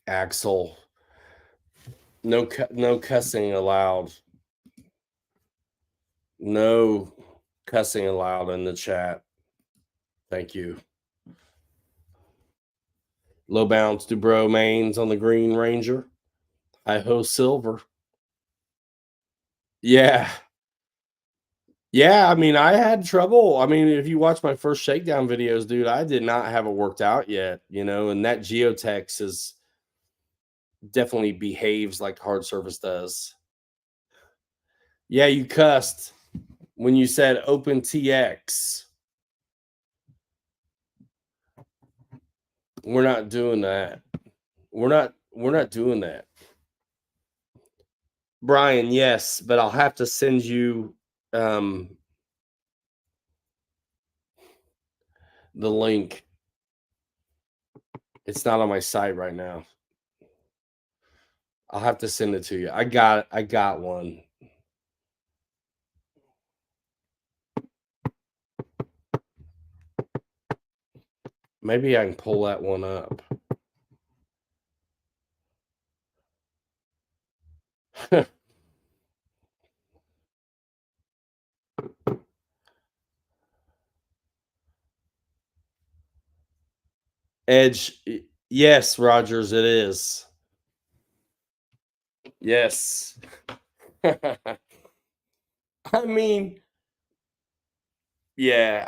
Axel, no cussing allowed. No cussing allowed in the chat. Thank you. Low bounce Dubrow mains on the Green Ranger. I ho silver. Yeah. Yeah, I mean, I had trouble. I mean, if you watch my first shakedown videos, dude, I did not have it worked out yet, and that geotex is definitely behaves like hard surface does. Yeah, you cussed when you said open TX. We're not doing that. We're not doing that. Brian, yes, but I'll have to send you um the link. It's not on my site right now. I'll have to send it to you. I got one. Maybe I can pull that one up. Edge, yes, Rogers, it is. Yes. I mean, yeah,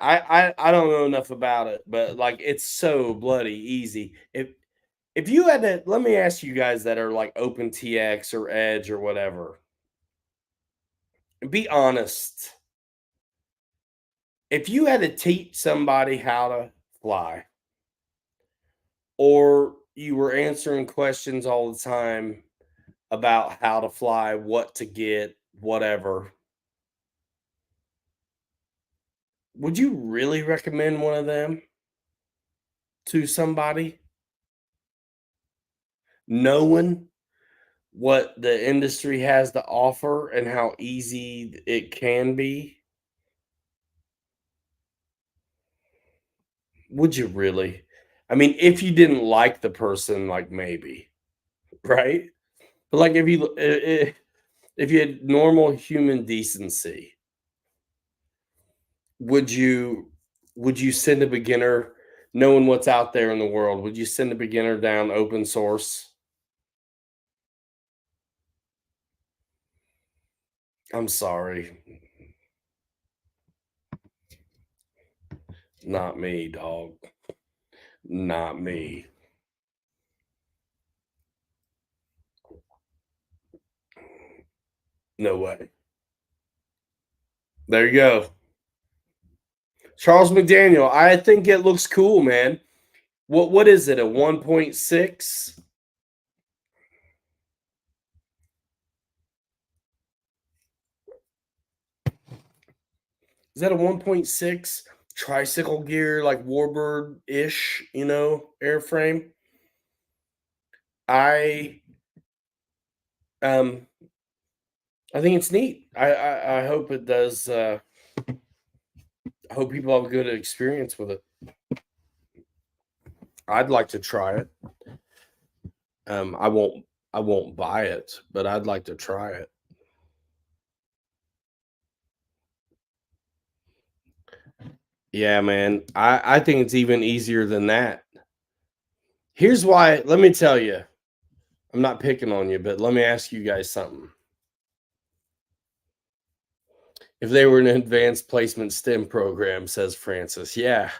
I don't know enough about it, but like it's so bloody easy. If you had to, let me ask you guys that are like OpenTX or Edge or whatever, be honest. If you had to teach somebody how to fly, or you were answering questions all the time about how to fly, what to get, whatever, would you really recommend one of them to somebody knowing what the industry has to offer and how easy it can be? Would you really? I mean, if you didn't like the person, like maybe, right? But like if you had normal human decency, would you would you send a beginner knowing what's out there in the world? Would you send a beginner down open source? I'm sorry, not me, dog. Not me. No way. There you go. Charles McDaniel. I think it looks cool, man. What is it? A 1.6? Is that a 1.6 tricycle gear like Warbird ish, airframe? I um I think it's neat. I hope it does. I hope people have a good experience with it. I'd like to try it. I won't buy it, but I'd like to try it. Yeah, man. I think it's even easier than that. Here's why. Let me tell you. I'm not picking on you, but let me ask you guys something. If they were an advanced placement STEM program, says Francis. Yeah.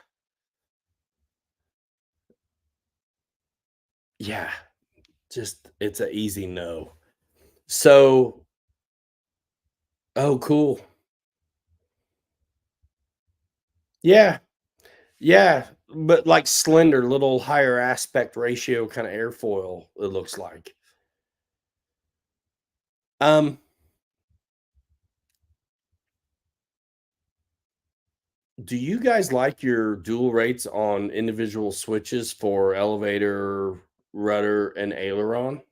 Yeah. Just it's an easy no. So, oh, cool. Yeah. Yeah. But like slender, little higher aspect ratio kind of airfoil, it looks like. Um, do you guys like your dual rates on individual switches for elevator, rudder, and aileron?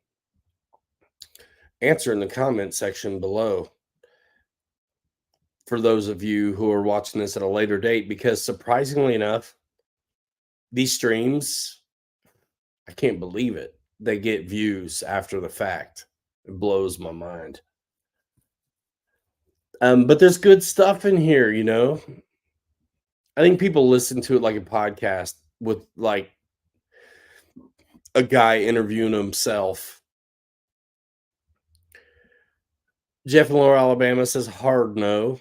Answer in the comment section below for those of you who are watching this at a later date, because surprisingly enough, these streams, I can't believe it. They get views after the fact. It blows my mind. But there's good stuff in here. I think people listen to it like a podcast with like a guy interviewing himself. Jeff in Lower Alabama says hard no.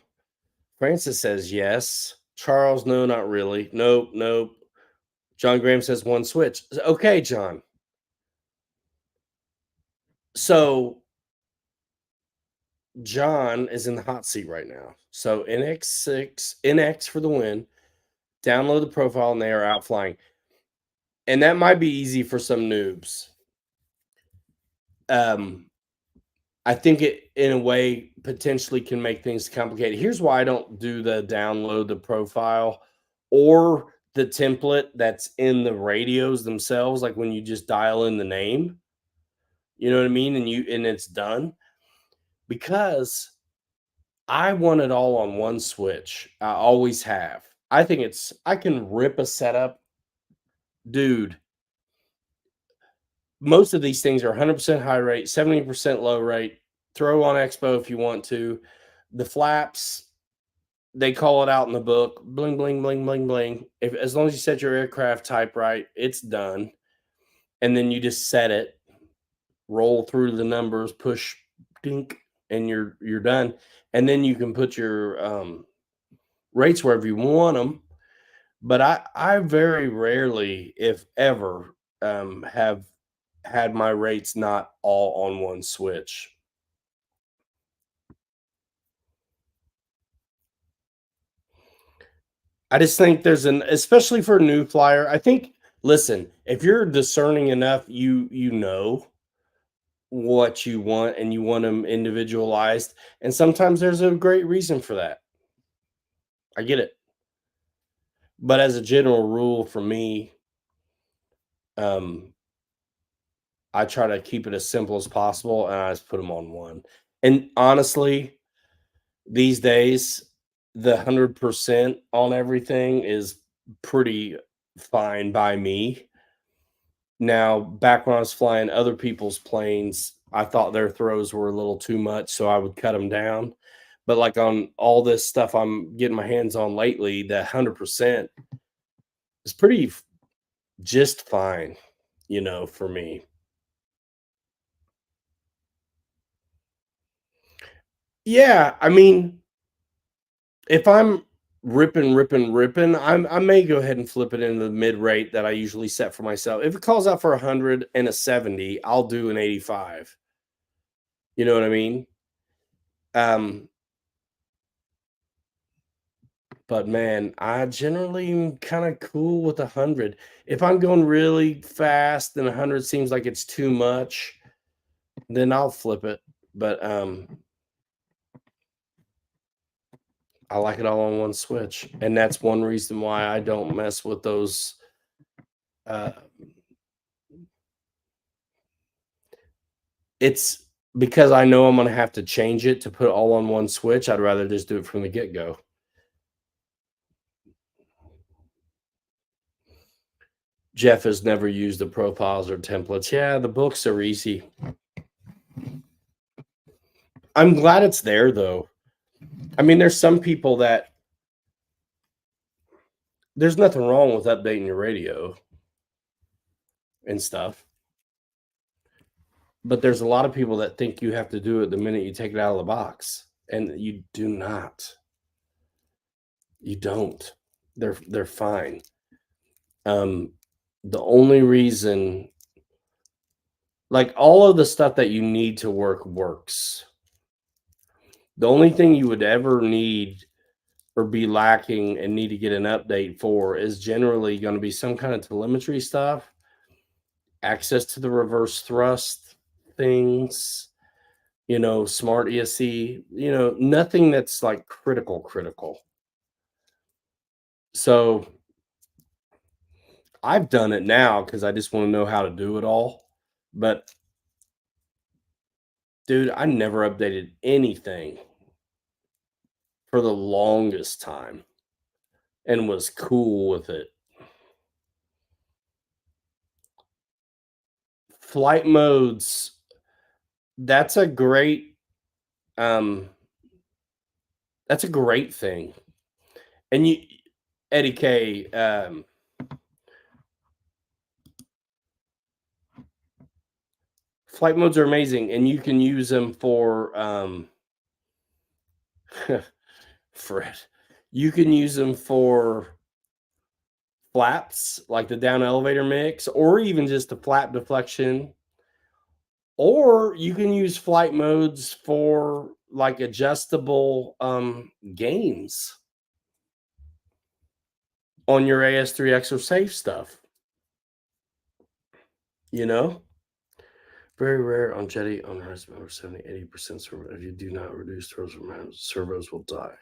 Francis says yes. Charles, no, not really. Nope, nope. John Graham says one switch. Okay, John. So John is in the hot seat right now. So NX for the win. Download the profile and they are out flying. And that might be easy for some noobs. I think it, in a way, potentially can make things complicated. Here's why I don't do the download the profile or the template that's in the radios themselves. Like when you just dial in the name, you know what I mean, and it's done, because I want it all on one switch. I always have. I can rip a setup, dude. Most of these things are 100% high rate, 70% low rate. Throw on Expo if you want to. The flaps, they call it out in the book. Bling, bling, bling, bling, bling. If as long as you set your aircraft type right, it's done. And then you just set it. roll through the numbers, push dink, and you're done. And then you can put your rates wherever you want them. But I very rarely, if ever, have had my rates not all on one switch. I just think there's an especially for a new flyer. I think listen, if you're discerning enough, you know what you want and you want them individualized. And sometimes there's a great reason for that. I get it. But as a general rule for me, um, I try to keep it as simple as possible and I just put them on one. And honestly, these days, the 100% on everything is pretty fine by me. Now, back when I was flying other people's planes, I thought their throws were a little too much, so I would cut them down. But like on all this stuff I'm getting my hands on lately, the 100% is just fine, for me. Yeah, I mean, if I'm ripping, I may go ahead and flip it into the mid rate that I usually set for myself. If it calls out for 100 and a 70, I'll do an 85. You know what I mean? Um, but man, I generally am kind of cool with 100. If I'm going really fast and 100 seems like it's too much, then I'll flip it. But I like it all on one switch, and that's one reason why I don't mess with those. Uh, it's because I know I'm gonna have to change it to put all on one switch. I'd rather just do it from the get go. Jeff has never used the profiles or templates. Yeah, the books are easy. I'm glad it's there though. I mean, there's some people that there's nothing wrong with updating your radio and stuff, but there's a lot of people that think you have to do it the minute you take it out of the box, and you do not. You don't. They're fine. Um, the only reason, like all of the stuff that you need to work works. The only thing you would ever need or be lacking and need to get an update for is generally going to be some kind of telemetry stuff, access to the reverse thrust things, smart ESC, nothing that's like critical. So I've done it now because I just want to know how to do it all. But dude, I never updated anything for the longest time and was cool with it. Flight modes, that's a great um that's a great thing. And Eddie K, flight modes are amazing and you can use them for Fred. You can use them for flaps, like the down elevator mix, or even just the flap deflection. Or you can use flight modes for like adjustable gains on your AS3X or safe stuff, you know? Very rare on Jetty on horizon over 70-80% servo. If you do not reduce throws from servos will die.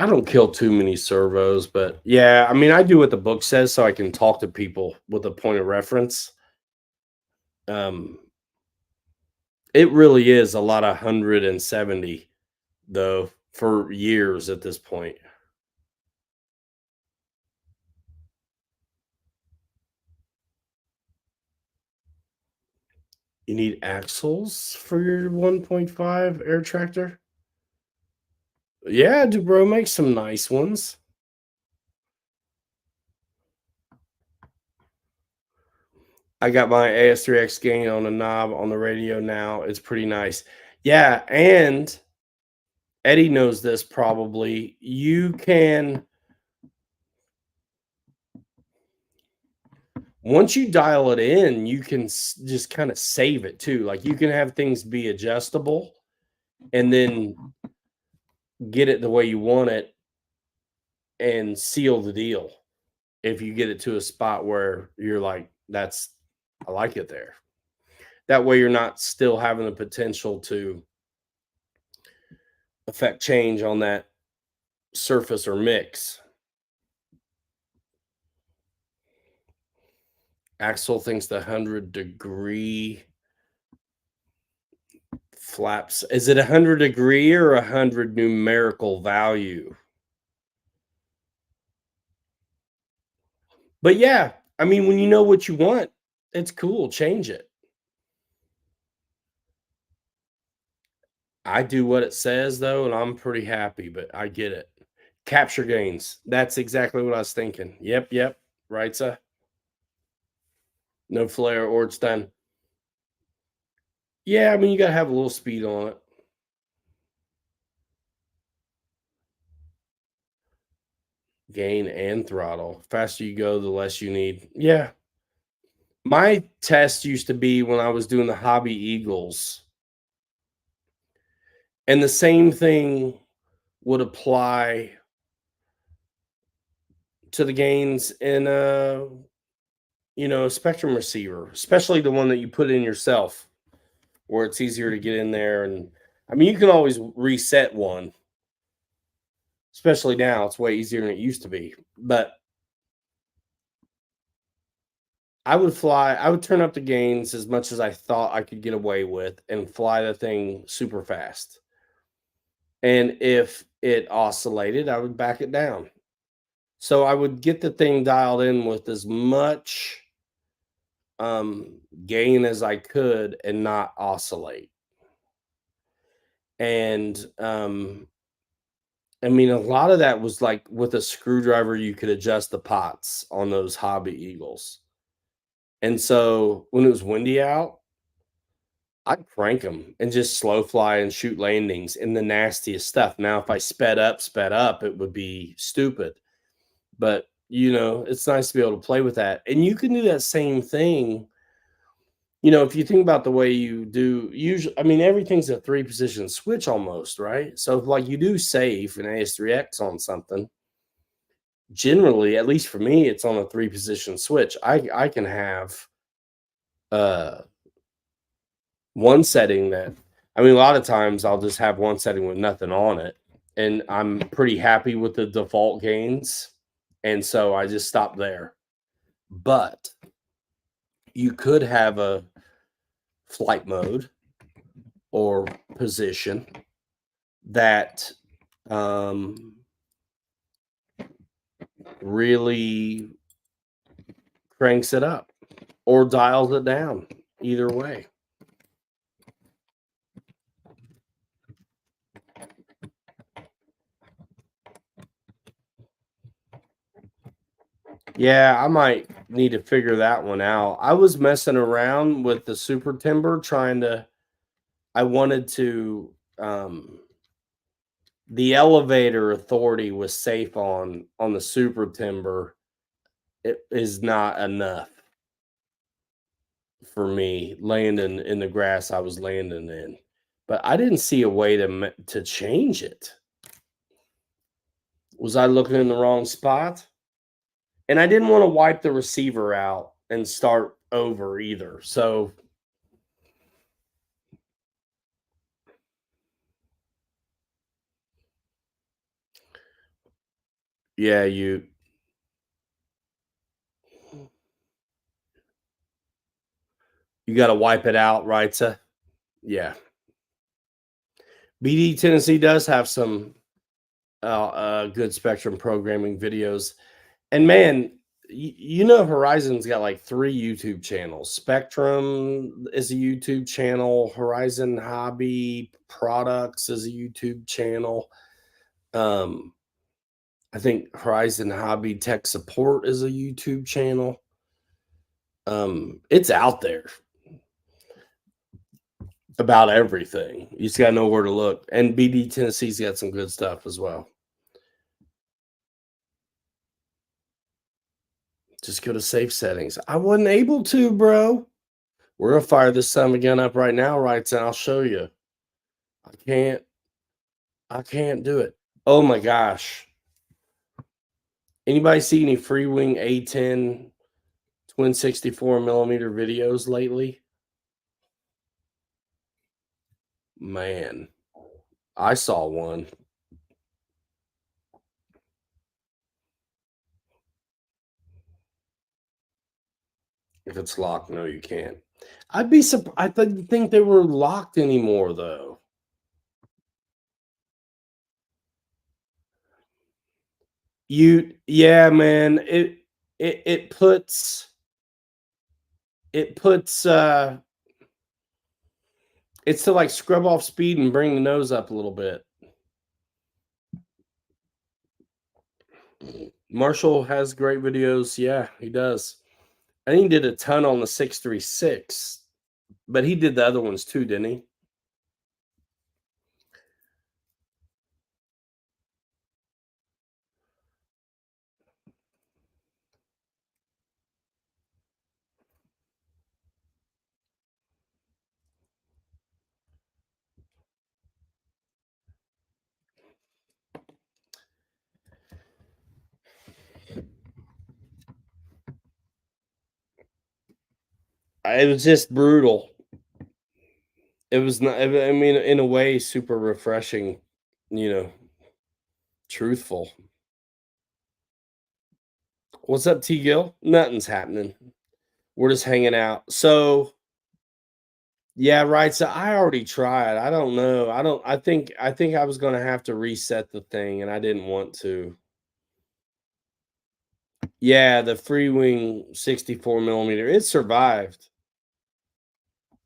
I don't kill too many servos, but yeah, I mean, I do what the book says so I can talk to people with a point of reference. Um, it really is a lot of 170 though for years at this point. You need axles for your 1.5 air tractor? Yeah, Dubro makes some nice ones. I got my AS3X gain on a knob on the radio now. It's pretty nice. Yeah, and Eddie knows this probably. You can, once you dial it in, you can just kind of save it too. Like you can have things be adjustable and then get it the way you want it and seal the deal. If you get it to a spot where you're like, I like it there. That way you're not still having the potential to affect change on that surface or mix. Axel thinks the 100-degree flaps. Is it 100-degree or 100 numerical value? But yeah, I mean, when you know what you want, it's cool. Change it. I do what it says though, and I'm pretty happy, but I get it. Capture gains. That's exactly what I was thinking. Yep. Right, sir. No flare or it's done. Yeah, I mean, you gotta have a little speed on it. Gain and throttle. Faster you go, the less you need. Yeah. My test used to be when I was doing the Hobby Eagles, and the same thing would apply to the gains in a Spectrum receiver, especially the one that you put in yourself, where it's easier to get in there. And I mean, you can always reset one, especially now. It's way easier than it used to be. But I would turn up the gains as much as I thought I could get away with and fly the thing super fast. And if it oscillated, I would back it down. So I would get the thing dialed in with as much gain as I could and not oscillate. And I mean, a lot of that was like with a screwdriver, you could adjust the pots on those Hobby Eagles. And so when it was windy out, I'd crank them and just slow fly and shoot landings in the nastiest stuff. Now, if I sped up, it would be stupid. But it's nice to be able to play with that. And you can do that same thing. If you think about the way you do, usually, I mean, everything's a 3-position switch almost, right? So if like you do save an AS3X on something, generally, at least for me, it's on a 3-position switch. I can have uh one setting that, I mean, a lot of times I'll just have one setting with nothing on it, and I'm pretty happy with the default gains, and so I just stop there. But you could have a flight mode or position that really cranks it up or dials it down, either way. Yeah, I might need to figure that one out. I was messing around with the Super Timber I wanted to the elevator authority was safe on the Super Timber. It is not enough for me landing in the grass I was landing in. But I didn't see a way to change it. Was I looking in the wrong spot? And I didn't want to wipe the receiver out and start over either. So yeah, you got to wipe it out, right? So yeah, BD Tennessee does have some good Spectrum programming videos, and man, you know, Horizon's got like 3 YouTube channels. Spectrum is a YouTube channel, Horizon Hobby Products is a YouTube channel. Um, I think Horizon Hobby Tech Support is a YouTube channel. It's out there about everything. You just gotta know where to look. And BD Tennessee's got some good stuff as well. Just go to safe settings. I wasn't able to, bro. We're gonna fire this son of a gun up right now, right? And I'll show you. I can't. I can't do it. Oh my gosh. Anybody see any free wing A10 twin 64 millimeter videos lately? Man, I saw one. If it's locked, no, you can't. I'd be surprised. I didn't think they were locked anymore, though. Yeah, man. It puts it's to like scrub off speed and bring the nose up a little bit. Marshall has great videos. Yeah, he does. I think he did a ton on the 636, but he did the other ones too, didn't he? It was just brutal. It was not. I mean, in a way, super refreshing. You know, truthful. What's up, T Gill? Nothing's happening. We're just hanging out. So yeah, right. So I already tried. I don't know. I don't. I think I was going to have to reset the thing, and I didn't want to. Yeah, the free wing 64 millimeter. It survived,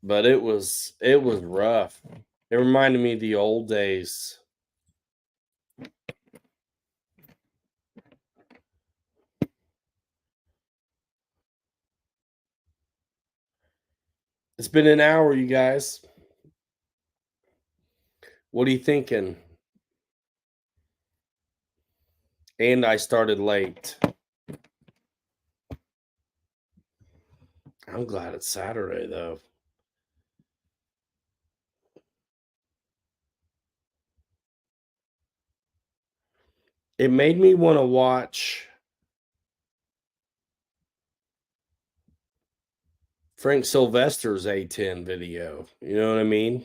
but it was rough. It reminded me of the old days. It's been an hour, you guys. What are you thinking? And I started late. I'm glad it's Saturday though. It made me want to watch Frank Sylvester's A10 video. You know what I mean?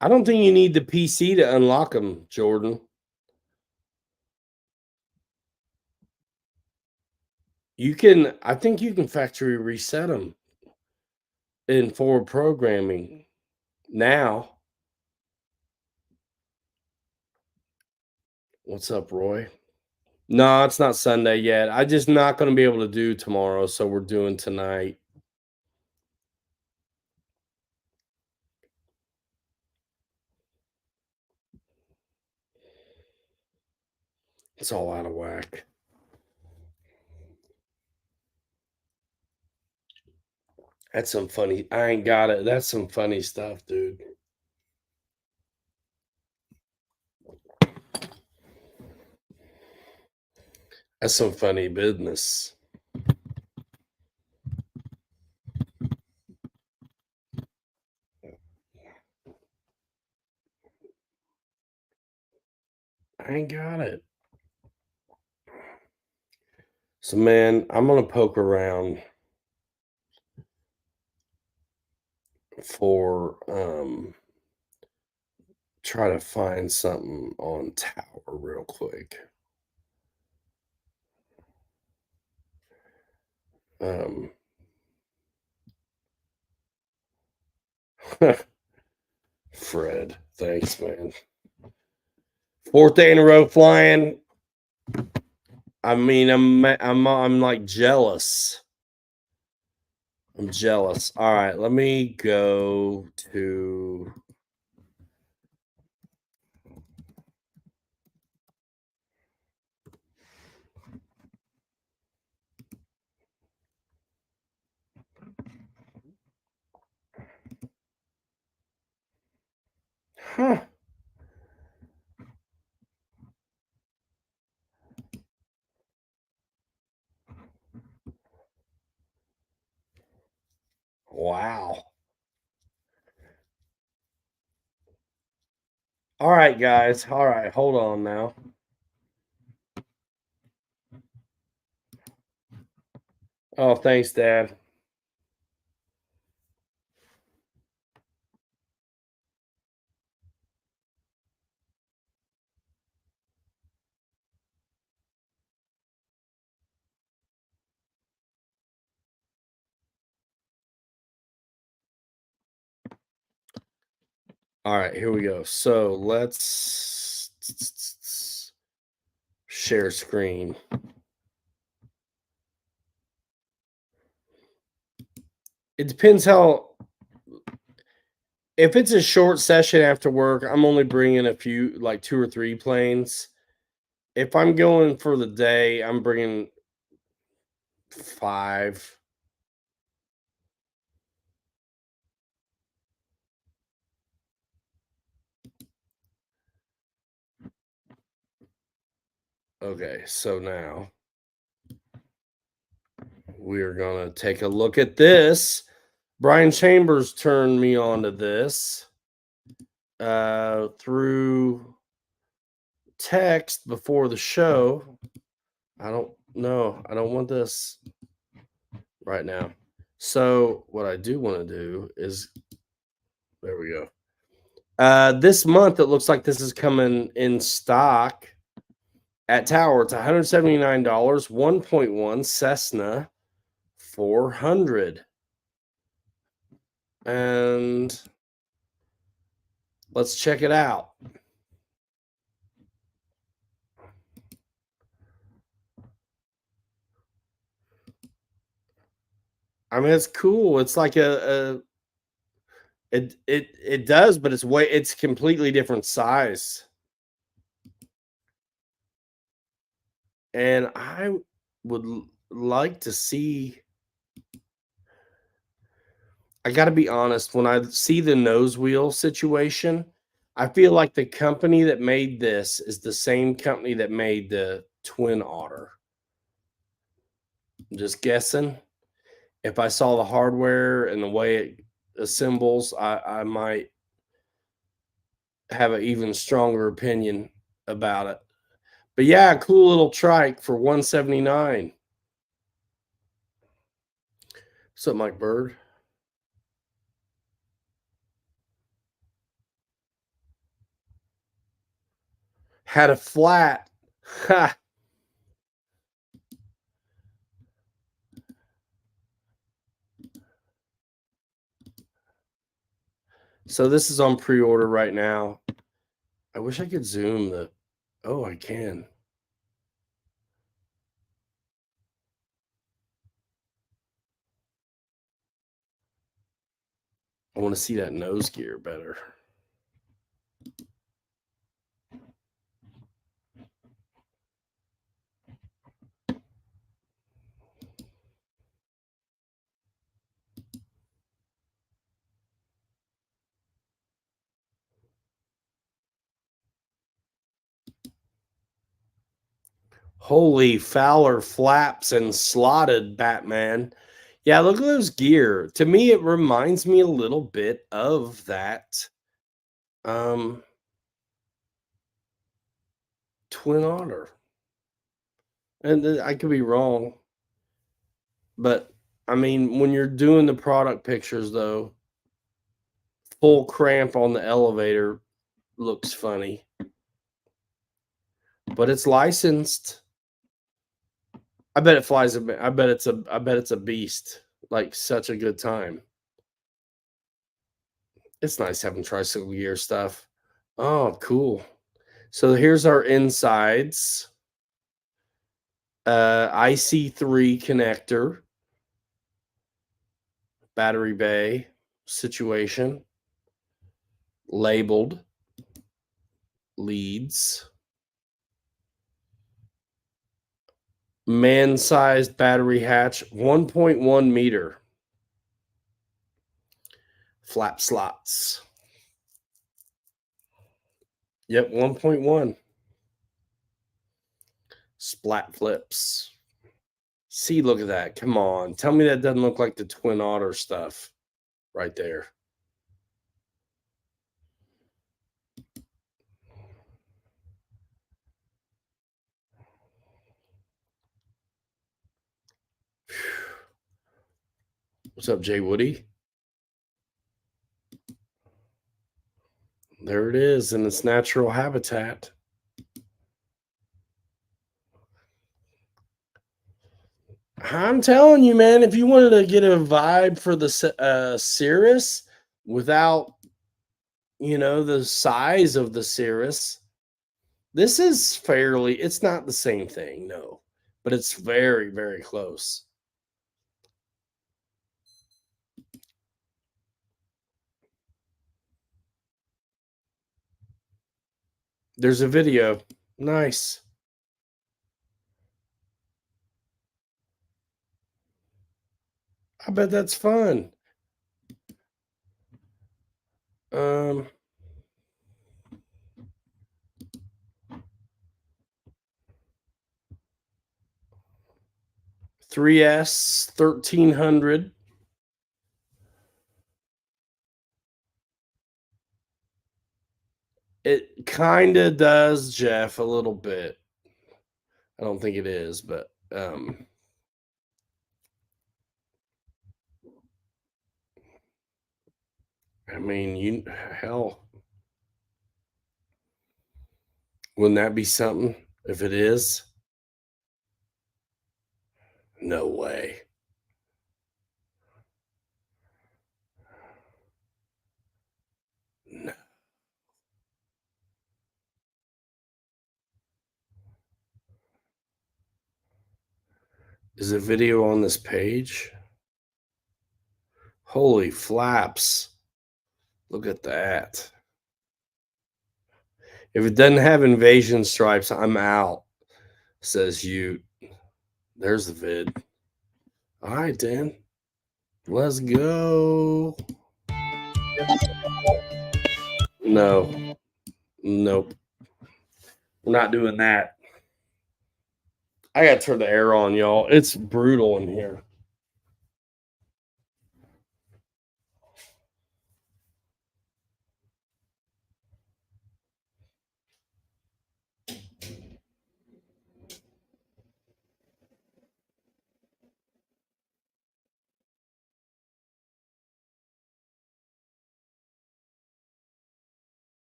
I don't think you need the PC to unlock them, Jordan. I think you can factory reset them in forward programming now. What's up, Roy? No, it's not Sunday yet. I just not going to be able to do tomorrow, so we're doing tonight. It's all out of whack. That's some funny. I ain't got it. That's some funny stuff, dude. That's some funny business. I ain't got it. So, man, I'm gonna poke around for try to find something on Tower real quick. Um Fred, thanks, man. Fourth day in a row flying. I mean, I'm like jealous. I'm jealous. All right, let me go to. Huh. Wow. All right, guys. All right, hold on now. Oh, thanks, Dad. All right, here we go. So let's share screen. It depends how. If it's a short session after work, I'm only bringing a few, like 2 or 3 planes. If I'm going for the day, I'm bringing 5. Okay, so now we're gonna take a look at this. Brian Chambers turned me on to this through text before the show. I don't know. I don't want this right now. So what I do want to do is there we go. This month it looks like this is coming in stock at Tower. It's $179, 1.1 Cessna 400. And let's check it out. I mean, it's cool. It's like it does, but it's completely different size. And I would like to see. I got to be honest. When I see the nose wheel situation, I feel like the company that made this is the same company that made the Twin Otter. I'm just guessing. If I saw the hardware and the way it assembles, I might have an even stronger opinion about it. But yeah, cool little trike for 179. What's up, Mike Bird? Had a flat. Ha. So this is on pre-order right now. I wish I could zoom the. Oh, I can. I want to see that nose gear better. Holy Fowler flaps and slotted Batman. Yeah, look at those gear. To me, it reminds me a little bit of that um Twin Otter. And I could be wrong, but I mean, when you're doing the product pictures though, full cramp on the elevator looks funny. But it's licensed. I bet it flies a bit. I bet it's a beast. Like such a good time. It's nice having tricycle gear stuff. Oh, cool. So here's our insides. IC3 connector, battery bay situation, labeled leads, man-sized battery hatch, 1.1 meter, flap slots. Yep, 1.1. Splat flips. See, look at that. Come on. Tell me that doesn't look like the Twin Otter stuff right there. What's up, Jay Woody? There it is in its natural habitat. I'm telling you, man, if you wanted to get a vibe for the Cirrus without, the size of the Cirrus, this is it's not the same thing, no, but it's very, very close. There's a video. Nice. I bet that's fun. 3S 1300. It kind of does, Jeff, a little bit. I don't think it is, but I mean, hell, wouldn't that be something if it is? No way. No. Is a video on this page? Holy flaps. Look at that. If it doesn't have invasion stripes, I'm out, says you. There's the vid. All right, Dan. Let's go. No. Nope. We're not doing that. I got to turn the air on, y'all. It's brutal in here.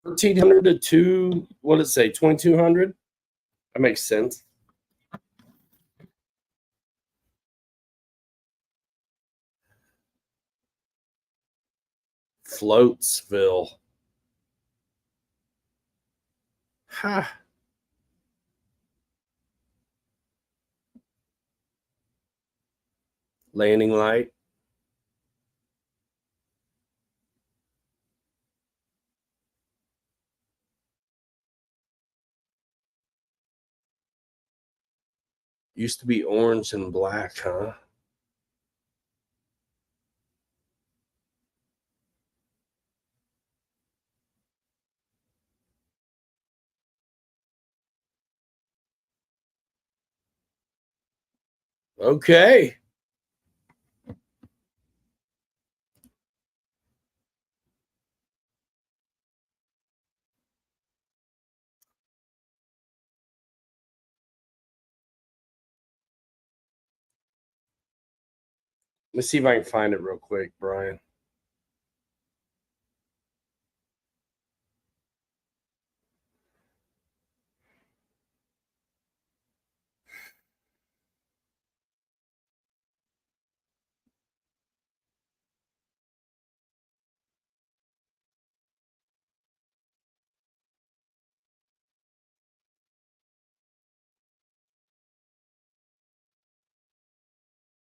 $1,300 to two. What did it say? 2,200. That makes sense. Floatsville. Ha. Landing light. Used to be orange and black, huh? Okay. Let me see if I can find it real quick, Brian.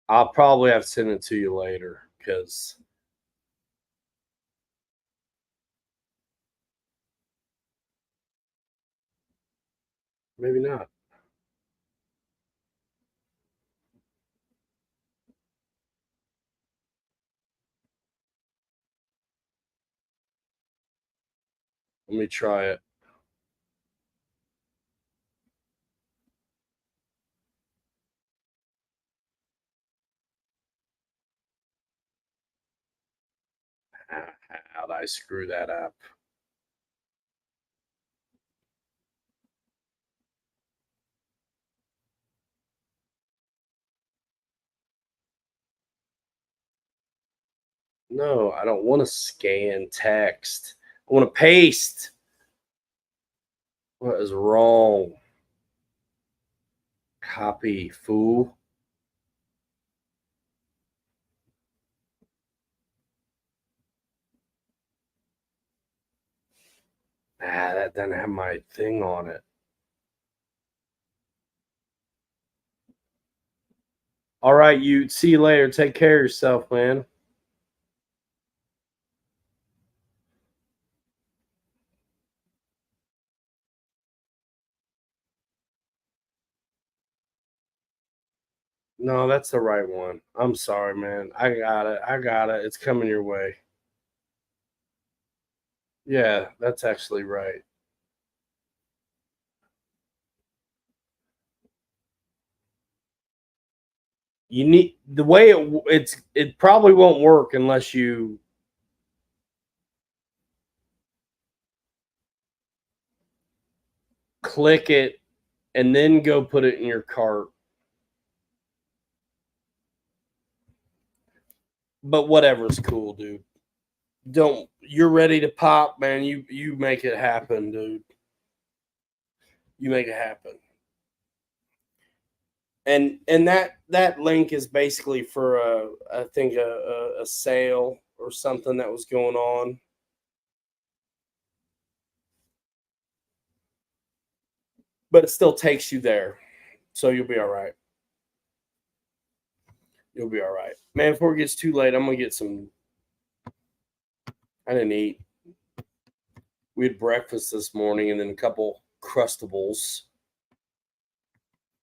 I'll probably have to send it to you later because maybe not. Let me try it. How'd I screw that up? No, I don't want to scan text. I want to paste. What is wrong? Copy, fool. That doesn't have my thing on it. All right, you. See you later. Take care of yourself, man. No, that's the right one. I'm sorry, man. I got it. I got it. It's coming your way. Yeah, that's actually right. You need the way it probably won't work unless you click it and then go put it in your cart. But whatever's cool, dude. Don't You're ready to pop, man. You make it happen, dude. You make it happen. And that link is basically for I think a sale or something that was going on. But it still takes you there. So you'll be all right. You'll be all right. Man, before it gets too late, I'm gonna get some. I didn't eat. We had breakfast this morning and then a couple crustables.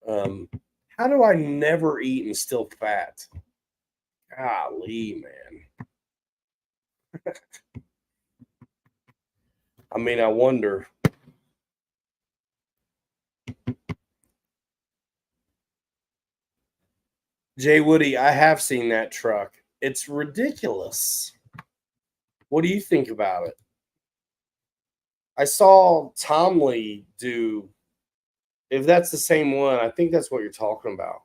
Um, how do I never eat and still fat? Golly, man. I mean, I wonder. Jay Woody, I have seen that truck. It's ridiculous. What do you think about it? I saw Tom Lee do, if that's the same one, I think that's what you're talking about.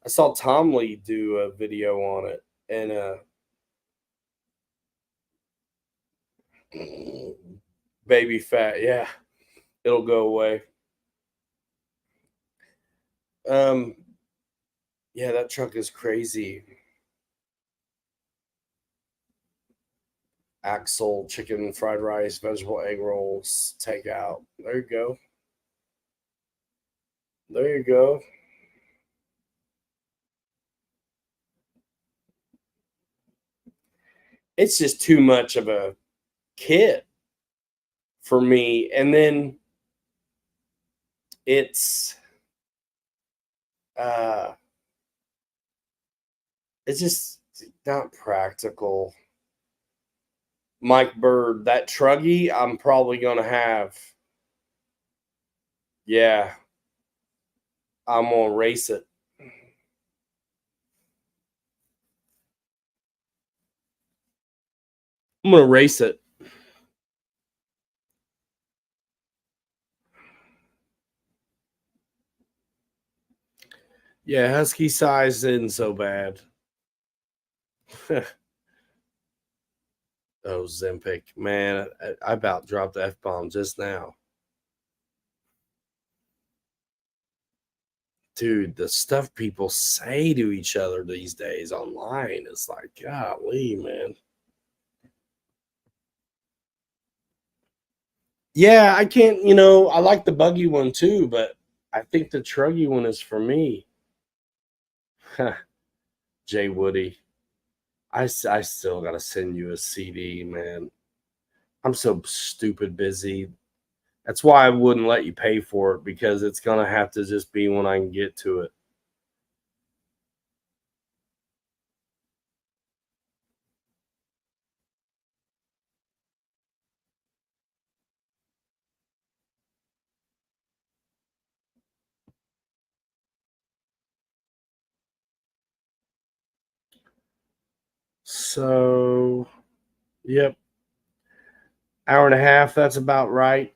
I saw Tom Lee do a video on it and baby fat, yeah, it'll go away. Um, yeah, that truck is crazy. Axle, chicken, fried rice, vegetable egg rolls, takeout. There you go. There you go. It's just too much of a kit for me. And then it's uh it's just not practical. Mike Bird, that truggy, I'm probably gonna have. Yeah, I'm gonna race it. I'm gonna race it. Yeah, husky size isn't so bad. Oh, Zempic, man, I about dropped the F bomb just now. Dude, the stuff people say to each other these days online is like, golly, man. Yeah, I can't, I like the buggy one too, but I think the truggy one is for me. Jay Woody. I still got to send you a CD, man. I'm so stupid busy. That's why I wouldn't let you pay for it, because it's going to have to just be when I can get to it. So, yep. Hour and a half, that's about right.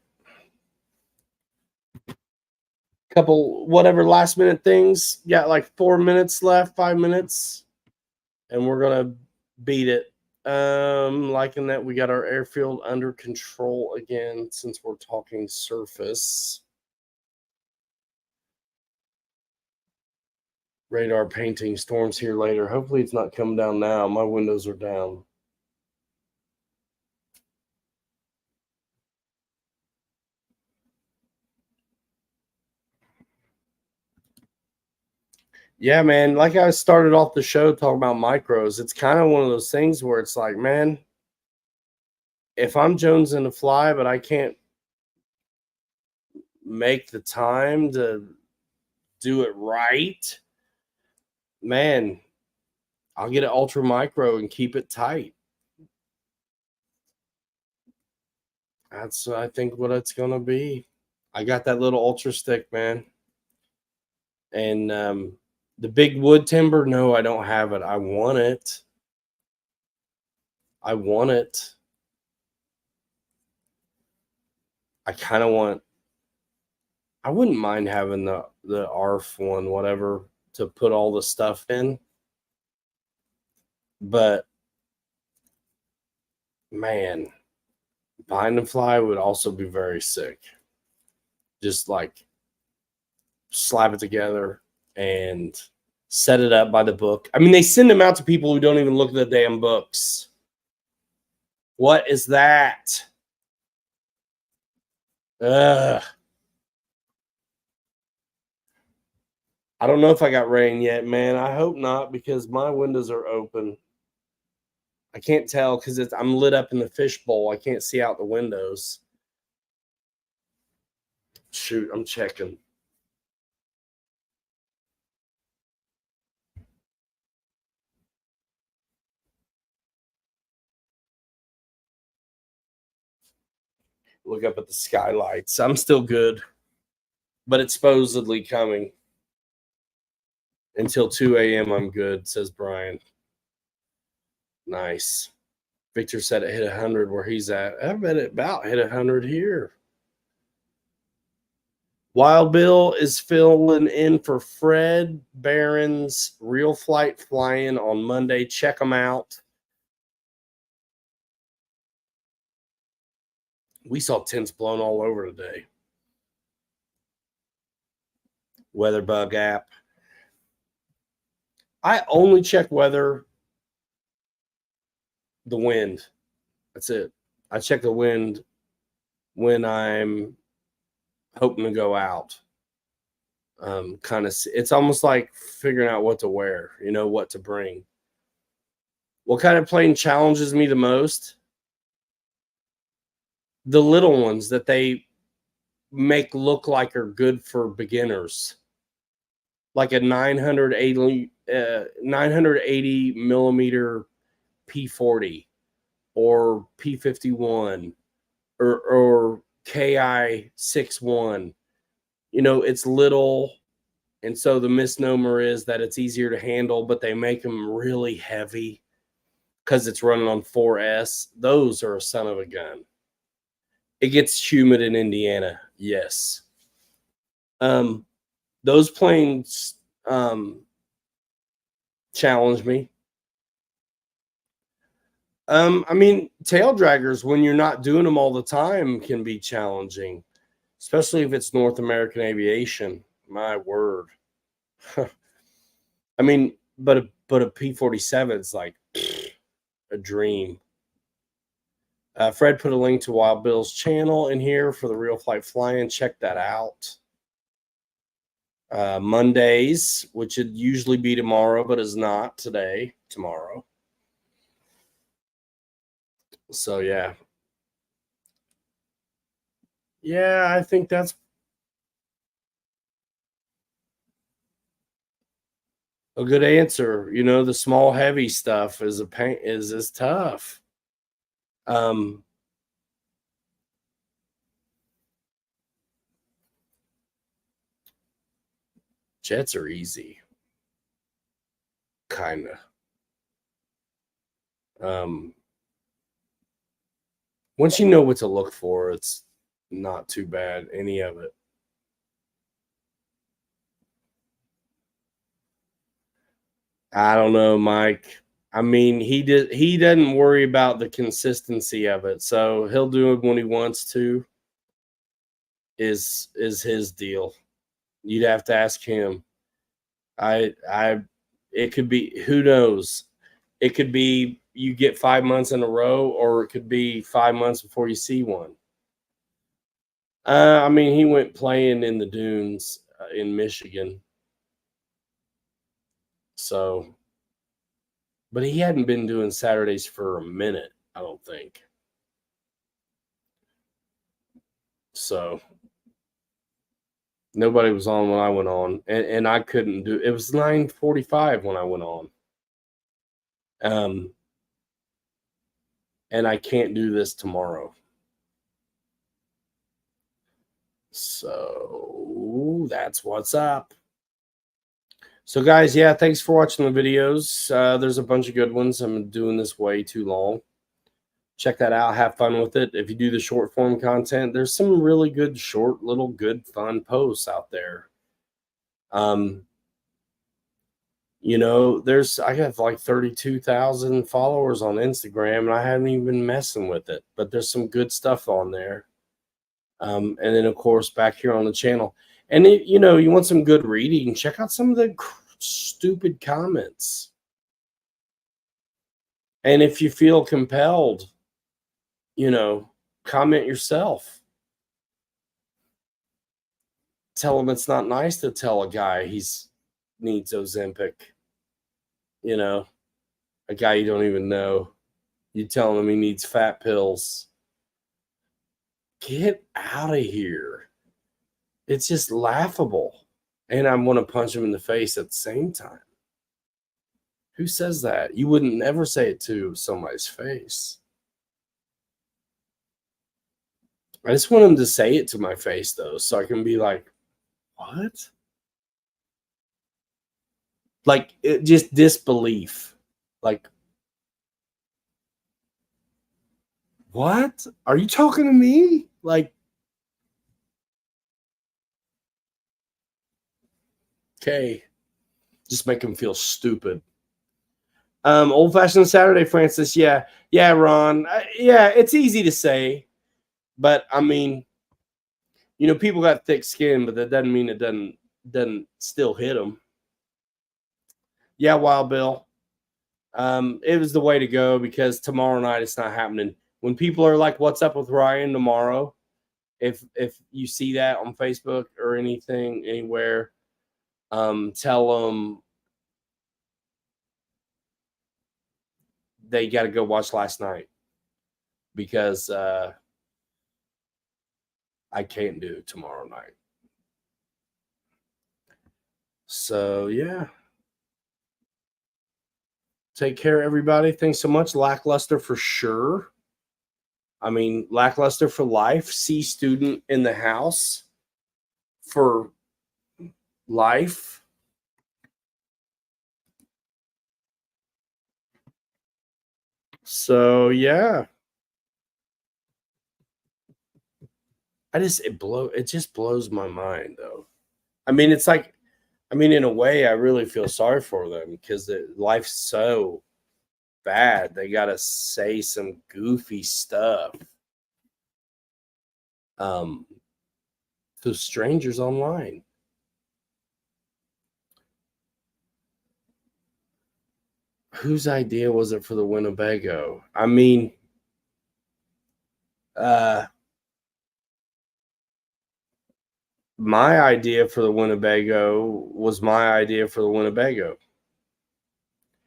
Couple whatever last minute things. Got like 4 minutes left, 5 minutes, and we're gonna beat it. Liking that we got our airfield under control again, since we're talking surface. Radar painting storms here later. Hopefully it's not coming down now. My windows are down. Yeah, man. Like I started off the show talking about micros. It's kind of one of those things where it's like, man, if I'm jonesing to fly, but I can't make the time to do it right, man, I'll get an ultra micro and keep it tight. That's, I think, what it's gonna be. I got that little ultra stick, man. And the big wood timber, no, I don't have it. I want it. I want it. I kind of want. I wouldn't mind having the ARF one, whatever, to put all the stuff in. But man, bind and fly would also be very sick. Just like slap it together and set it up by the book. I mean, they send them out to people who don't even look at the damn books. What is that? Ugh. I don't know if I got rain yet, man. I hope not, because my windows are open. I can't tell because I'm lit up in the fishbowl. I can't see out the windows. Shoot, I'm checking. Look up at the skylights. I'm still good, but it's supposedly coming. Until 2 a.m. I'm good, says Brian. Nice. Victor said it hit 100 where he's at. I bet it about hit 100 here. Wild Bill is filling in for Fred Barron's Real Flight flying on Monday. Check them out. We saw tents blown all over today. Weatherbug app. I only check weather, the wind. That's it. I check the wind when I'm hoping to go out. Kind of, it's almost like figuring out what to wear, what to bring. What kind of plane challenges me the most? The little ones that they make look like are good for beginners, like a 980 millimeter P40 or P51 or KI61. It's little, and so the misnomer is that it's easier to handle, but they make them really heavy because it's running on 4S. Those are a son of a gun. It gets humid in Indiana, yes. Those planes challenge me. I mean, tail draggers, when you're not doing them all the time, can be challenging, especially if it's North American aviation. My word. I mean, but a P-47 is like a dream. Fred put a link to Wild Bill's channel in here for the Real Flight Flying. Check that out. Mondays, which would usually be tomorrow, but is not today, tomorrow. So yeah. Yeah, I think that's a good answer. You know, the small heavy stuff is a pain is tough. Um Jets are easy. Kinda. Um Once you know what to look for, it's not too bad, any of it. I don't know, Mike. I mean, he doesn't worry about the consistency of it. So he'll do it when he wants to is his deal. You'd have to ask him. I it could be, who knows? It could be you get 5 months in a row, or it could be 5 months before you see one. I mean, he went playing in the dunes in Michigan. So, but he hadn't been doing Saturdays for a minute, I don't think. So nobody was on when I went on, and I couldn't do it. Was 9:45 when I went on. Um, and I can't do this tomorrow. So that's what's up. So guys, yeah, thanks for watching the videos. There's a bunch of good ones. I'm doing this way too long. Check that out. Have fun with it. If you do the short form content, there's some really good short, little good fun posts out there. You know, I have like 32,000 followers on Instagram, and I haven't even been messing with it. But there's some good stuff on there. And then of course back here on the channel. And you know, you want some good reading, check out some of the stupid comments. And if you feel compelled, you know, comment yourself. Tell him it's not nice to tell a guy he's needs Ozempic. You know, a guy you don't even know. You tell him he needs fat pills. Get out of here. It's just laughable. And I want to punch him in the face at the same time. Who says that? You wouldn't never say it to somebody's face. I just want him to say it to my face, though, so I can be like, what? Like, just disbelief. Like, what? Are you talking to me? Like, okay. Just make him feel stupid. Old fashioned Saturday, Francis. Yeah. Yeah, Ron. Yeah, it's easy to say. But I mean, you know, people got thick skin, but that doesn't mean it doesn't still hit them. Yeah, Wild Bill. It was the way to go, because tomorrow night it's not happening. When people are like, "What's up with Ryan tomorrow?" If you see that on Facebook or anything anywhere, tell them they got to go watch last night, because I can't do tomorrow night. So yeah. Take care, everybody. Thanks so much. Lackluster for sure. I mean, lackluster for life. C student in the house for life. So yeah. It just blows my mind, though. I mean, it's like, I mean, in a way, I really feel sorry for them, because life's so bad. They got to say some goofy stuff to strangers online. Whose idea was it for the Winnebago? I mean, My idea for the Winnebago was my idea for the Winnebago.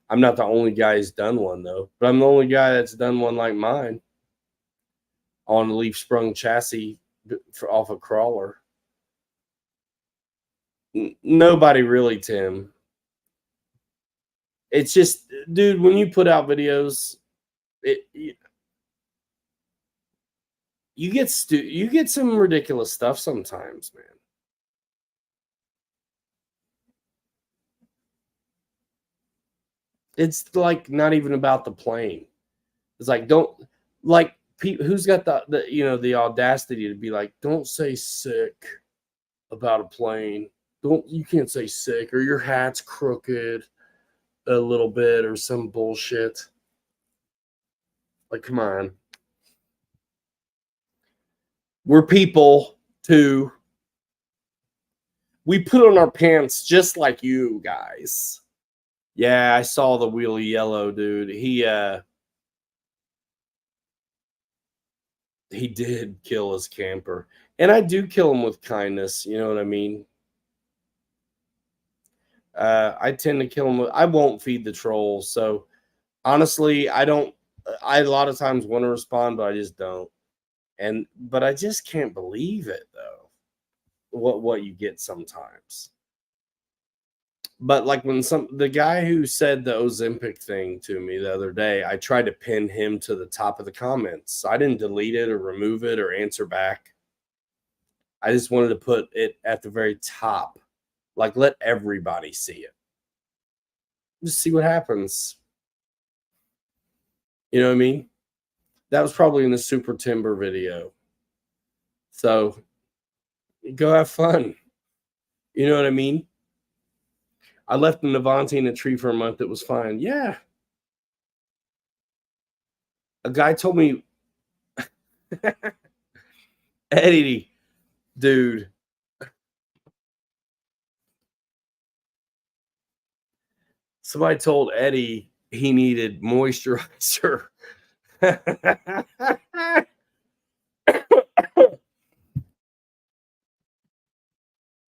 I'm not the only guy who's done one though, but I'm the only guy that's done one like mine on a leaf sprung chassis off a crawler. Nobody really, Tim. It's just, dude, when you put out videos, you get some ridiculous stuff sometimes, man. It's like not even about the plane. It's like don't like who's got the audacity to be like, don't say sick about a plane. You can't say sick or your hat's crooked a little bit or some bullshit. Like, come on. We're people too. We put on our pants just like you guys. Yeah, I saw the wheelie yellow dude. He did kill his camper. And I do kill him with kindness, you know what I mean? I tend to kill him I won't feed the trolls. So honestly, I a lot of times want to respond, but I just don't. But I just can't believe it though. What you get sometimes. But like when the guy who said the Ozempic thing to me the other day, I tried to pin him to the top of the comments. I didn't delete it or remove it or answer back. I just wanted to put it at the very top. Like let everybody see it. Just see what happens. You know what I mean? That was probably in the Super Timber video. So go have fun. You know what I mean? I left the Navanti in a tree for a month. It was fine. Yeah. A guy told me, Eddie, dude. Somebody told Eddie he needed moisturizer.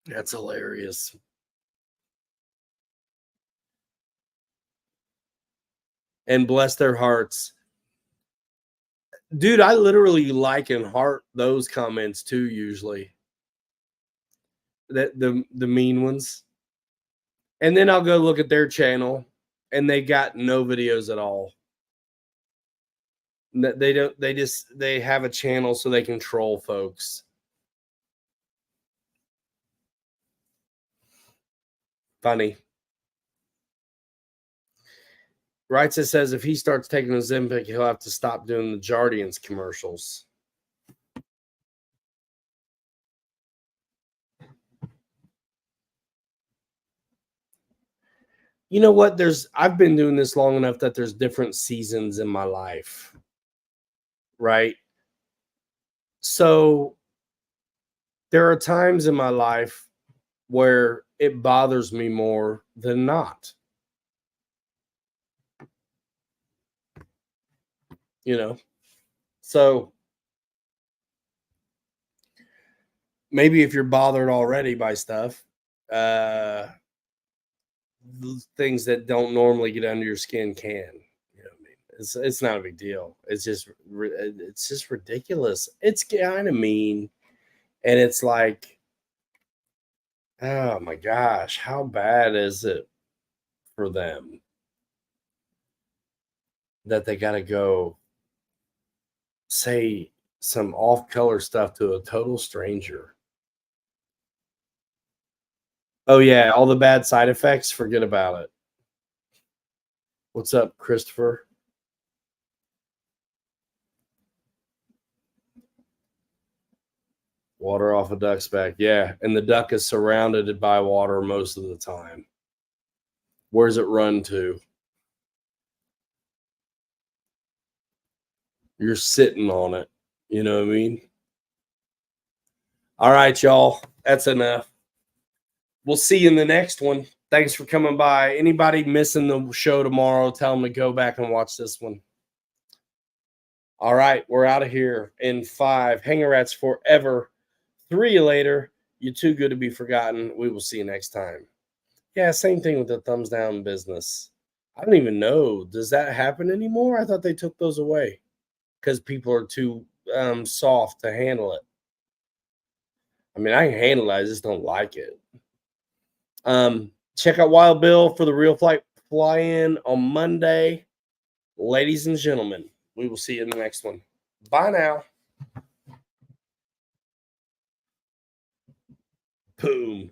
That's hilarious. And bless their hearts. Dude, I literally like and heart those comments too, usually. The mean ones. And then I'll go look at their channel and they got no videos at all. They have a channel so they can troll folks. Funny. Wrights says if he starts taking Ozempic, he'll have to stop doing the Jardians commercials. You know what? I've been doing this long enough that there's different seasons in my life. Right? So there are times in my life where it bothers me more than not. You know? So maybe if you're bothered already by stuff, things that don't normally get under your skin can. You know what I mean? It's not a big deal. It's just ridiculous. It's kind of mean, and it's like, oh my gosh, how bad is it for them that they got to go say some off-color stuff to a total stranger? Oh yeah, all the bad side effects, forget about it. What's up, Christopher? Water off a duck's back. Yeah, and the duck is surrounded by water most of the time. Where's it run to? You're sitting on it. You know what I mean? All right, y'all. That's enough. We'll see you in the next one. Thanks for coming by. Anybody missing the show tomorrow, tell them to go back and watch this one. All right, we're out of here in 5. Hanger Rats forever. 3 later. You're too good to be forgotten. We will see you next time. Yeah, same thing with the thumbs down business. I don't even know. Does that happen anymore? I thought they took those away because people are too soft to handle it. I mean, I can handle it. I just don't like it. Check out Wild Bill for the real flight fly in on Monday. Ladies and gentlemen, we will see you in the next one. Bye now. Boom.